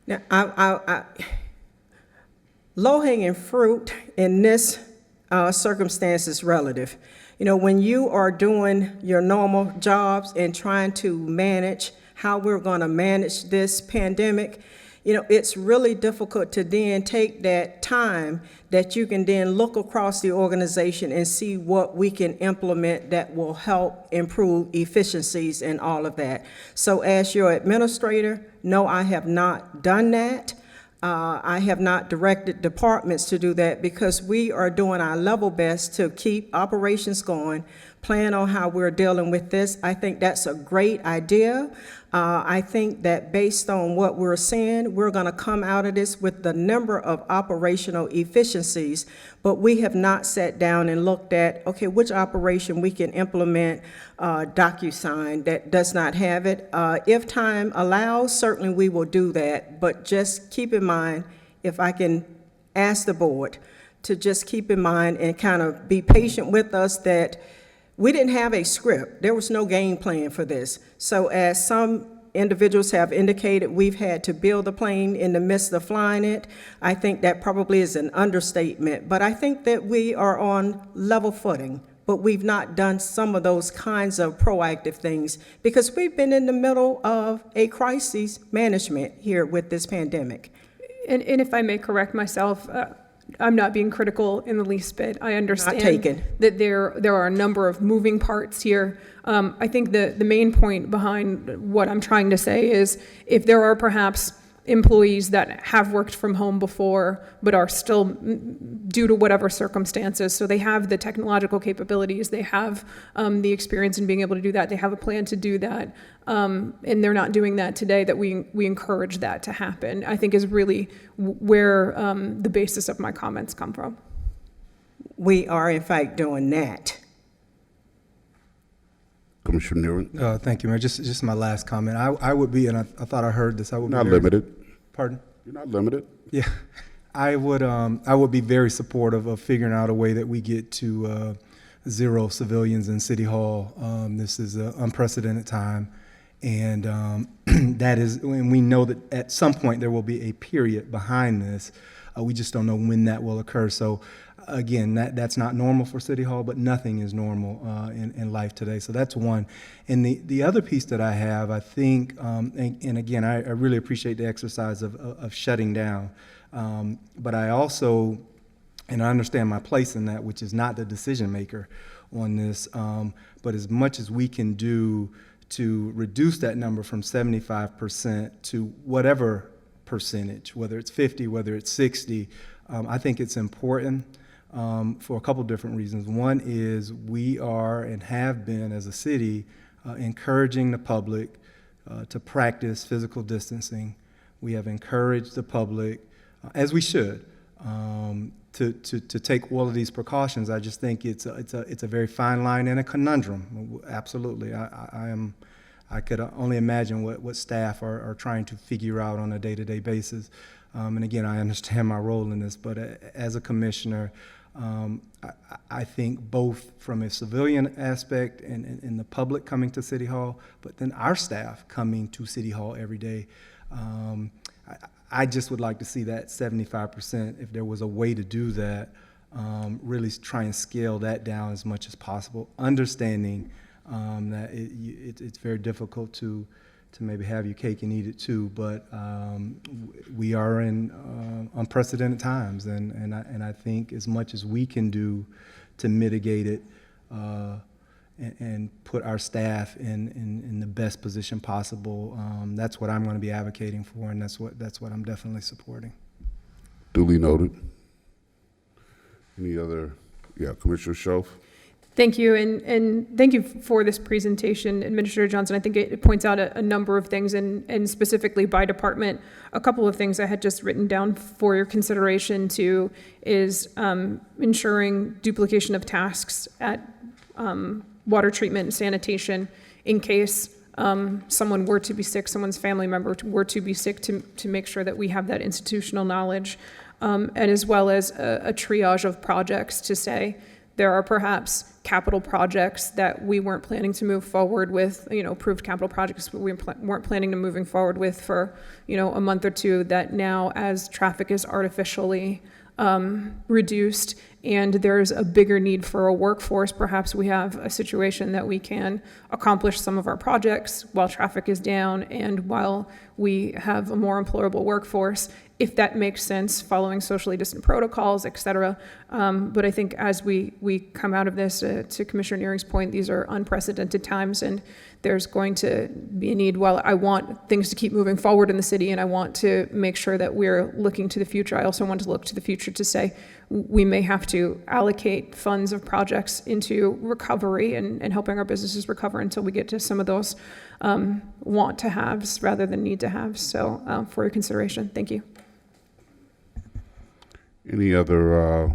Now, low-hanging fruit in this circumstance is relative. When you are doing your normal jobs and trying to manage how we're going to manage this pandemic, it's really difficult to then take that time that you can then look across the organization and see what we can implement that will help improve efficiencies and all of that. So as your administrator, no, I have not done that. I have not directed departments to do that, because we are doing our level best to keep operations going, plan on how we're dealing with this. I think that's a great idea. I think that based on what we're seeing, we're going to come out of this with the number of operational efficiencies, but we have not sat down and looked at, okay, which operation we can implement DocuSign that does not have it. If time allows, certainly we will do that, but just keep in mind, if I can ask the board to just keep in mind and kind of be patient with us, that we didn't have a script. There was no game plan for this. So as some individuals have indicated, we've had to build a plane in the midst of flying it. I think that probably is an understatement, but I think that we are on level footing but we've not done some of those kinds of proactive things because we've been in the middle of a crisis management here with this pandemic. And if I may correct myself, I'm not being critical in the least bit. I understand taken. that there are a number of moving parts here. I think the main point behind what I'm trying to say is if there are perhaps employees that have worked from home before but are still, due to whatever circumstances, so they have the technological capabilities, they have the experience in being able to do that, they have a plan to do that, and they're not doing that today, that we encourage that to happen, I think is really where the basis of my comments come from. We are in fact doing that. Commissioner Neering? Thank you, Mayor. Just my last comment. I would be, and I thought I heard this, I would be Not very- limited. Pardon? You're not limited. Yeah, I would be very supportive of figuring out a way that we get to zero civilians in City Hall. This is an unprecedented time, and that is, and we know that at some point there will be a period behind this. We just don't know when that will occur. So, again, that's not normal for City Hall, but nothing is normal in life today. So that's one. And the other piece that I have, I think, and again, I really appreciate the exercise of shutting down. But I also, and I understand my place in that, which is not the decision maker on this, but as much as we can do to reduce that number from 75% to whatever percentage, whether it's 50, whether it's 60, I think it's important for a couple different reasons. One is we are and have been as a city encouraging the public to practice physical distancing. We have encouraged the public, as we should, to take all of these precautions. I just think it's a very fine line and a conundrum. Absolutely, I could only imagine what staff are trying to figure out on a day-to-day basis. And again, I understand my role in this, but as a commissioner, I think both from a civilian aspect and the public coming to City Hall, but then our staff coming to City Hall every day, I just would like to see that 75%, if there was a way to do that, really try and scale that down as much as possible, understanding that it's very difficult to maybe have your cake and eat it too, but we are in unprecedented times, and I think as much as we can do to mitigate it and put our staff in the best position possible, that's what I'm going to be advocating for, and that's what I'm definitely supporting. Duly noted. Any other? Yeah, Commissioner Shelf? Thank you, and thank you for this presentation, Administrator Johnson. I think it points out a number of things, and specifically by department. A couple of things I had just written down for your consideration too is ensuring duplication of tasks at water treatment and sanitation in case someone were to be sick, someone's family member were to be sick, to make sure that we have that institutional knowledge, and as well as a triage of projects to say, there are perhaps capital projects that we weren't planning to move forward with, approved capital projects we weren't planning to moving forward with for, a month or two, that now as traffic is artificially reduced and there's a bigger need for a workforce, perhaps we have a situation that we can accomplish some of our projects while traffic is down and while we have a more employable workforce, if that makes sense, following socially distant protocols, et cetera. But I think as we come out of this, to Commissioner Nearing's point, these are unprecedented times, and there's going to be a need. While I want things to keep moving forward in the city and I want to make sure that we're looking to the future, I also want to look to the future to say we may have to allocate funds of projects into recovery and helping our businesses recover until we get to some of those want to haves rather than need to haves. So for your consideration, thank you. Any other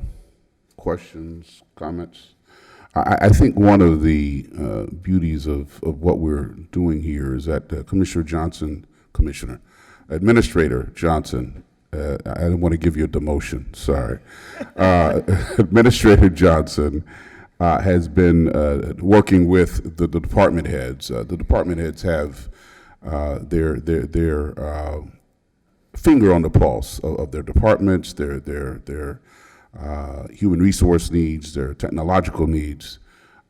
questions, comments? I think one of the beauties of what we're doing here is that Administrator Johnson, I didn't want to give you a demotion, sorry. Administrator Johnson has been working with the department heads. The department heads have their finger on the pulse of their departments, their human resource needs, their technological needs.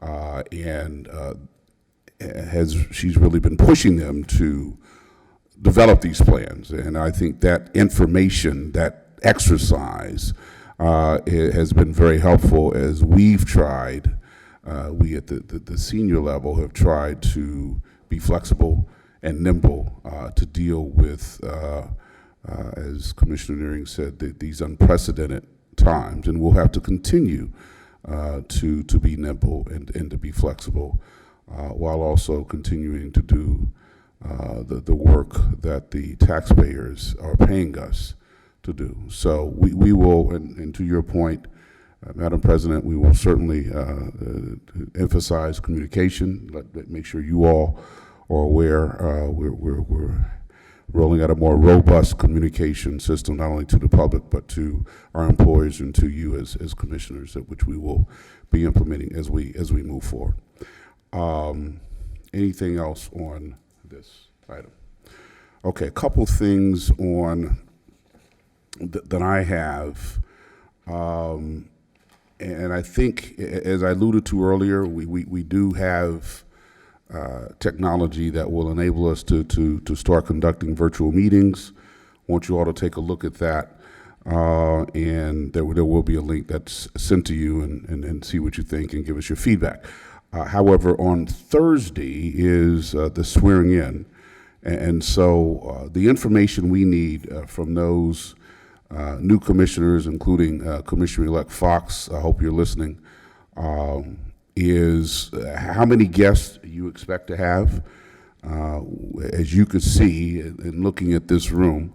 and she's really been pushing them to develop these plans. And I think that information, that exercise, has been very helpful as we've tried, we at the senior level have tried to be flexible and nimble to deal with, as Commissioner Nearing said, these unprecedented times. And we'll have to continue to be nimble and to be flexible while also continuing to do the work that the taxpayers are paying us to do. So we will, and to your point, Madam President, we will certainly emphasize communication, make sure you all are aware we're rolling out a more robust communication system, not only to the public, but to our employees and to you as commissioners, which we will be implementing as we move forward. Anything else on this item? Okay, a couple things on that I have, and I think, as I alluded to earlier, we do have technology that will enable us to start conducting virtual meetings. I want you all to take a look at that, and there will be a link that's sent to you, and see what you think and give us your feedback. However, on Thursday is the swearing in, and so the information we need from those new commissioners, including Commissioner-elect Fox, I hope you're listening, is how many guests you expect to have. As you could see in looking at this room,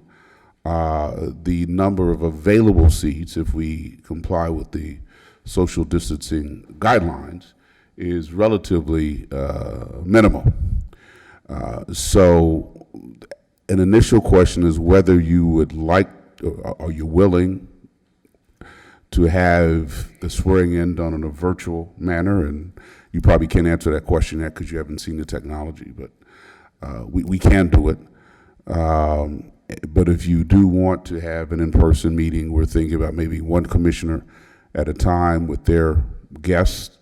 the number of available seats, if we comply with the social distancing guidelines, is relatively minimal. So an initial question is whether you would like, are you willing to have the swearing in done in a virtual manner? And you probably can't answer that question yet because you haven't seen the technology, but we can do it. But if you do want to have an in-person meeting, we're thinking about maybe one commissioner at a time with their guests,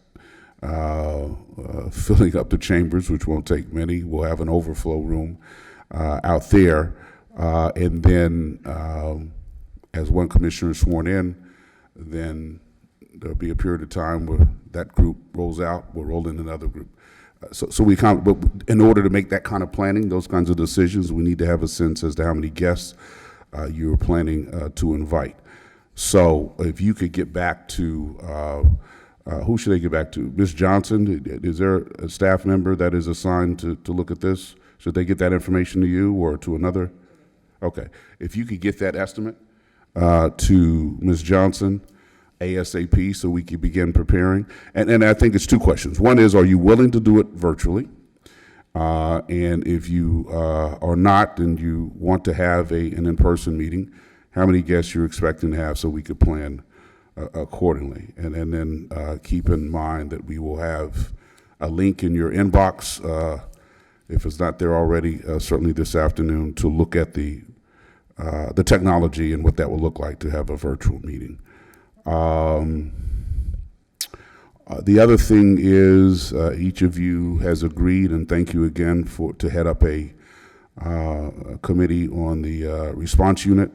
filling up the chambers, which won't take many. We'll have an overflow room out there. And then as one commissioner is sworn in, then there'll be a period of time where that group rolls out, we'll roll in another group. So we kind of, but in order to make that kind of planning, those kinds of decisions, we need to have a sense as to how many guests you're planning to invite. So if you could get back to, who should I get back to? Ms. Johnson, is there a staff member that is assigned to look at this? Should they get that information to you or to another? Okay, if you could get that estimate to Ms. Johnson ASAP so we can begin preparing. And I think it's two questions. One is, are you willing to do it virtually? And if you are not and you want to have an in-person meeting, how many guests you're expecting to have so we could plan accordingly. And then keep in mind that we will have a link in your inbox, if it's not there already, certainly this afternoon, to look at the technology and what that will look like to have a virtual meeting. The other thing is each of you has agreed, and thank you again to head up a committee on the response unit.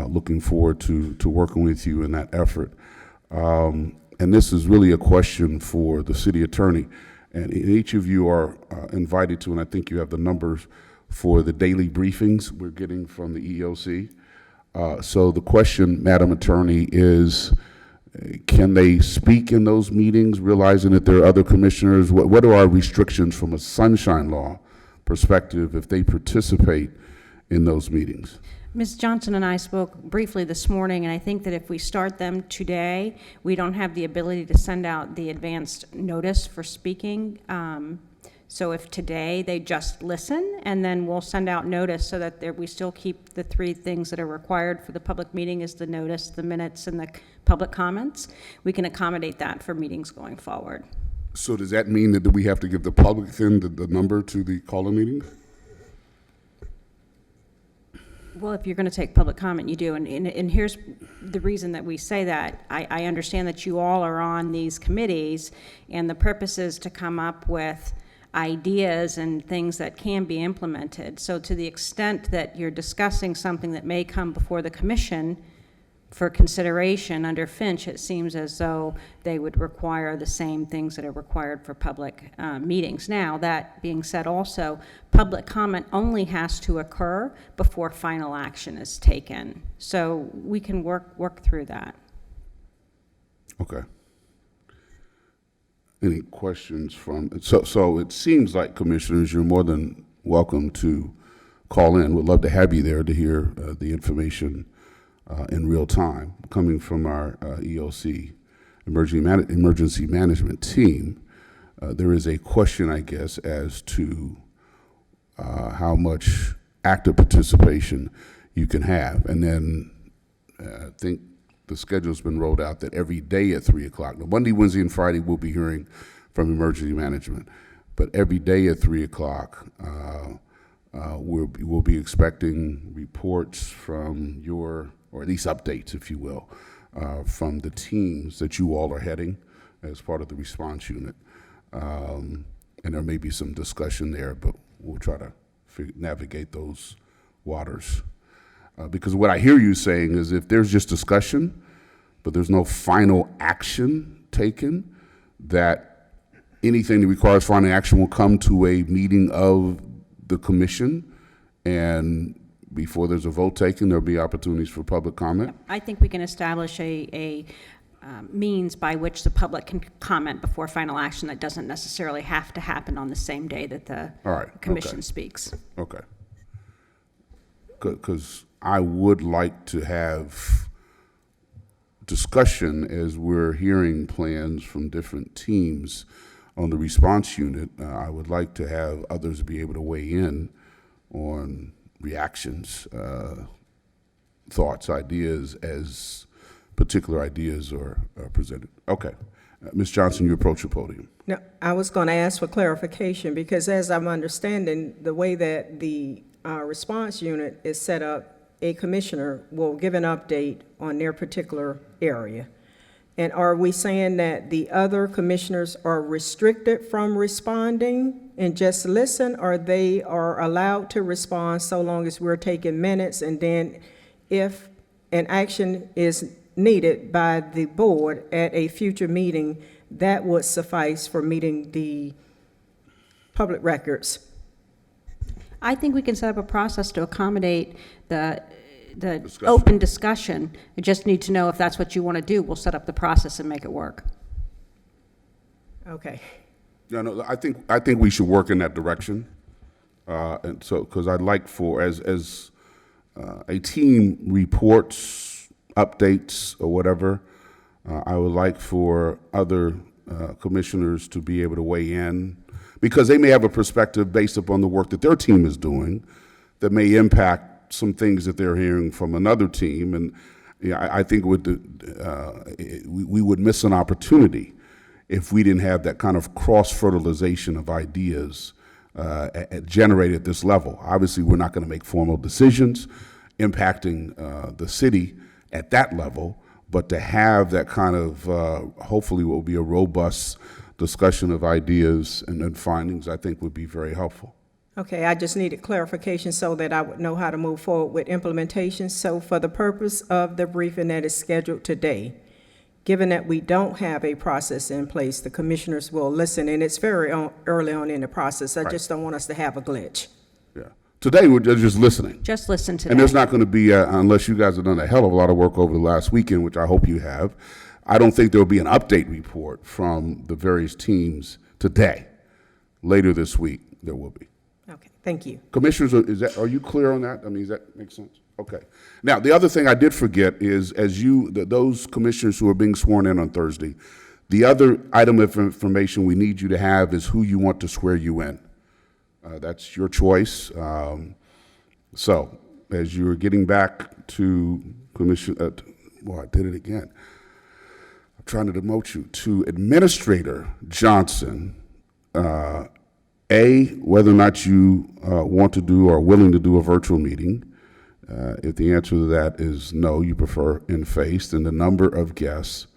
Looking forward to working with you in that effort. And this is really a question for the city attorney. And each of you are invited to, and I think you have the numbers for the daily briefings we're getting from the EOC. So the question, Madam Attorney, is can they speak in those meetings, realizing that there are other commissioners? What are our restrictions from a sunshine law perspective if they participate in those meetings? Ms. Johnson and I spoke briefly this morning, and I think that if we start them today, we don't have the ability to send out the advanced notice for speaking. So if today they just listen, and then we'll send out notice so that we still keep the three things that are required for the public meeting is the notice, the minutes, and the public comments. We can accommodate that for meetings going forward. So does that mean that we have to give the public then the number to the call-in meeting? Well, if you're going to take public comment, you do. And here's the reason that we say that. I understand that you all are on these committees, and the purpose is to come up with ideas and things that can be implemented. So to the extent that you're discussing something that may come before the commission for consideration under Finch, it seems as though they would require the same things that are required for public meetings. Now, that being said also, public comment only has to occur before final action is taken. So we can work through that. Okay. Any questions from, so it seems like, commissioners, you're more than welcome to call in. We'd love to have you there to hear the information in real time coming from our EOC, Emergency Management Team. There is a question, I guess, as to how much active participation you can have. And then I think the schedule's been rolled out that every day at 3 o'clock. Now, Monday, Wednesday, and Friday, we'll be hearing from Emergency Management. But every day at 3 o'clock, we'll be expecting reports from your, or at least updates, if you will, from the teams that you all are heading as part of the response unit. And there may be some discussion there, but we'll try to navigate those waters. Because what I hear you saying is if there's just discussion, but there's no final action taken, that anything that requires final action will come to a meeting of the commission, and before there's a vote taken, there'll be opportunities for public comment. I think we can establish a means by which the public can comment before final action that doesn't necessarily have to happen on the same day that the All right, commission okay. speaks. Okay. Because I would like to have discussion as we're hearing plans from different teams on the response unit. I would like to have others be able to weigh in on reactions, thoughts, ideas, as particular ideas are presented. Okay. Ms. Johnson, you approach the podium. Now, I was going to ask for clarification, because as I'm understanding, the way that the response unit is set up, a commissioner will give an update on their particular area. And are we saying that the other commissioners are restricted from responding and just listen, or they are allowed to respond so long as we're taking minutes, and then if an action is needed by the board at a future meeting, that would suffice for meeting the public records? I think we can set up a process to accommodate the Discussion. open discussion. We just need to know if that's what you want to do. We'll set up the process and make it work. Okay. No, I think we should work in that direction. And so, because I'd like for, as a team reports, updates, or whatever, I would like for other commissioners to be able to weigh in, because they may have a perspective based upon the work that their team is doing that may impact some things that they're hearing from another team. And I think we would miss an opportunity if we didn't have that kind of cross-fertilization of ideas generated at this level. Obviously, we're not going to make formal decisions impacting the city at that level, but to have that kind of, hopefully what will be a robust discussion of ideas and findings, I think would be very helpful. Okay, I just needed clarification so that I would know how to move forward with implementation. So for the purpose of the briefing that is scheduled today, given that we don't have a process in place, the commissioners will listen, and it's very early on in the process. I just don't want us to have a glitch. Yeah. Today, we're just listening. Just listen to And there's not going to be, unless you guys have done a hell of a lot of work over the last weekend, which I hope you have, I don't think there'll be an update report from the various teams today. Later this week, there will be. Okay, thank you. Commissioners, are you clear on that? I mean, does that make sense? Okay. Now, the other thing I did forget is, those commissioners who are being sworn in on Thursday, the other item of information we need you to have is who you want to swear you in. That's your choice. So, as you're getting back to Commissioner, I did it again. I'm trying to demote you to Administrator Johnson. Whether or not you want to do or are willing to do a virtual meeting. If the answer to that is no, you prefer in face, then the number of guests.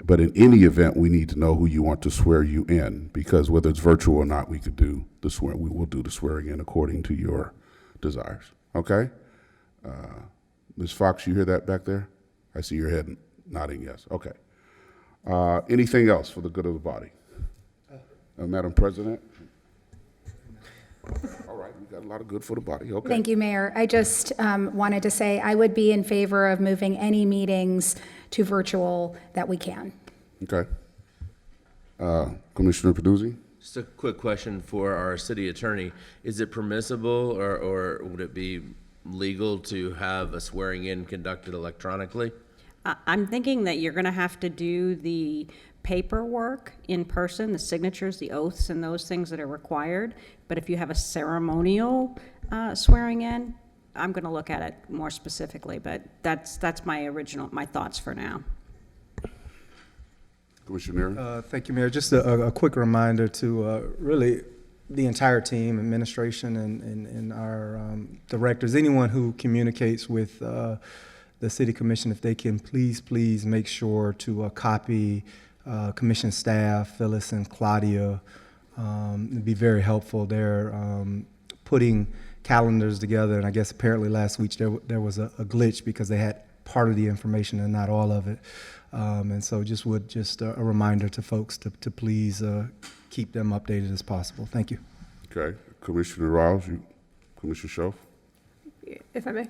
But in any event, we need to know who you want to swear you in, because whether it's virtual or not, we could do the swear. We will do the swearing in according to your desires. Okay? Ms. Fox, you hear that back there? I see your head nodding yes. Okay. Anything else for the good of the body? Madam President? All right, we got a lot of good for the body. Okay. Thank you, Mayor. I just wanted to say I would be in favor of moving any meetings to virtual that we can. Okay. Commissioner Peduzzi? Just a quick question for our city attorney. Is it permissible or would it be legal to have a swearing in conducted electronically? I'm thinking that you're going to have to do the paperwork in person, the signatures, the oaths, and those things that are required. But if you have a ceremonial swearing in, I'm going to look at it more specifically. But that's my thoughts for now. Commissioner? Thank you, Mayor. Just a quick reminder to really the entire team, administration, and our directors, anyone who communicates with the City Commission, if they can please make sure to copy Commission staff, Phyllis and Claudia. It'd be very helpful. They're putting calendars together, and I guess apparently last week there was a glitch because they had part of the information and not all of it. And so just a reminder to folks to please keep them updated as possible. Thank you. Okay. Commissioner Riles, Commissioner Schoaf? If I may.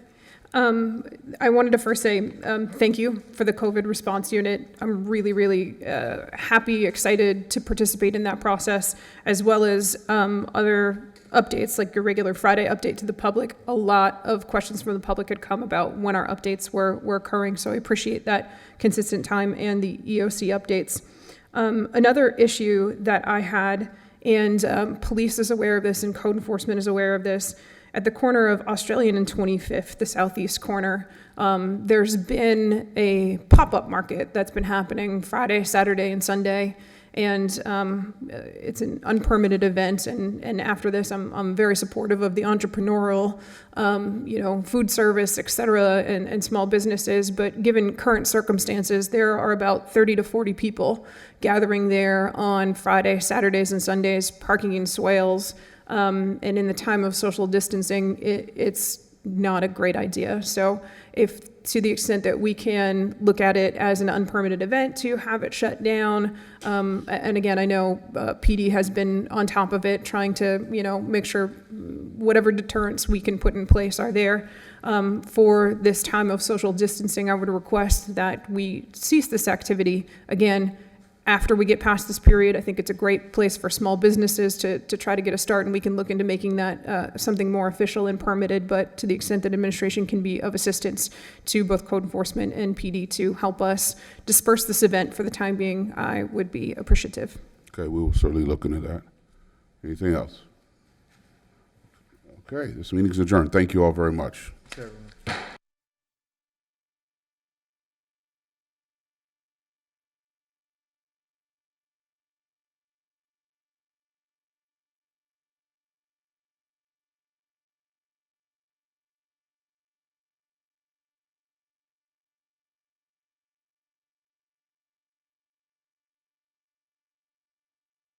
I wanted to first say thank you for the COVID response unit. I'm really happy, excited to participate in that process, as well as other updates, like your regular Friday update to the public. A lot of questions from the public had come about when our updates were occurring, so I appreciate that consistent time and the EOC updates. Another issue that I had, and police is aware of this and code enforcement is aware of this, at the corner of Australian and 25th, the southeast corner, there's been a pop-up market that's been happening Friday, Saturday, and Sunday. And it's an unpermitted event. And after this, I'm very supportive of the entrepreneurial, food service, et cetera, and small businesses. But given current circumstances, there are about 30 to 40 people gathering there on Friday, Saturdays, and Sundays, parking in swales. And in the time of social distancing, it's not a great idea. So if to the extent that we can look at it as an unpermitted event to have it shut down, and again, I know PD has been on top of it, trying to, make sure whatever deterrents we can put in place are there. For this time of social distancing, I would request that we cease this activity. Again, after we get past this period, I think it's a great place for small businesses to try to get a start, and we can look into making that something more official and permitted. But to the extent that administration can be of assistance to both code enforcement and PD to help us disperse this event for the time being, I would be appreciative. Okay, we will certainly look into that. Anything else? Okay, this meeting is adjourned. Thank you all very much.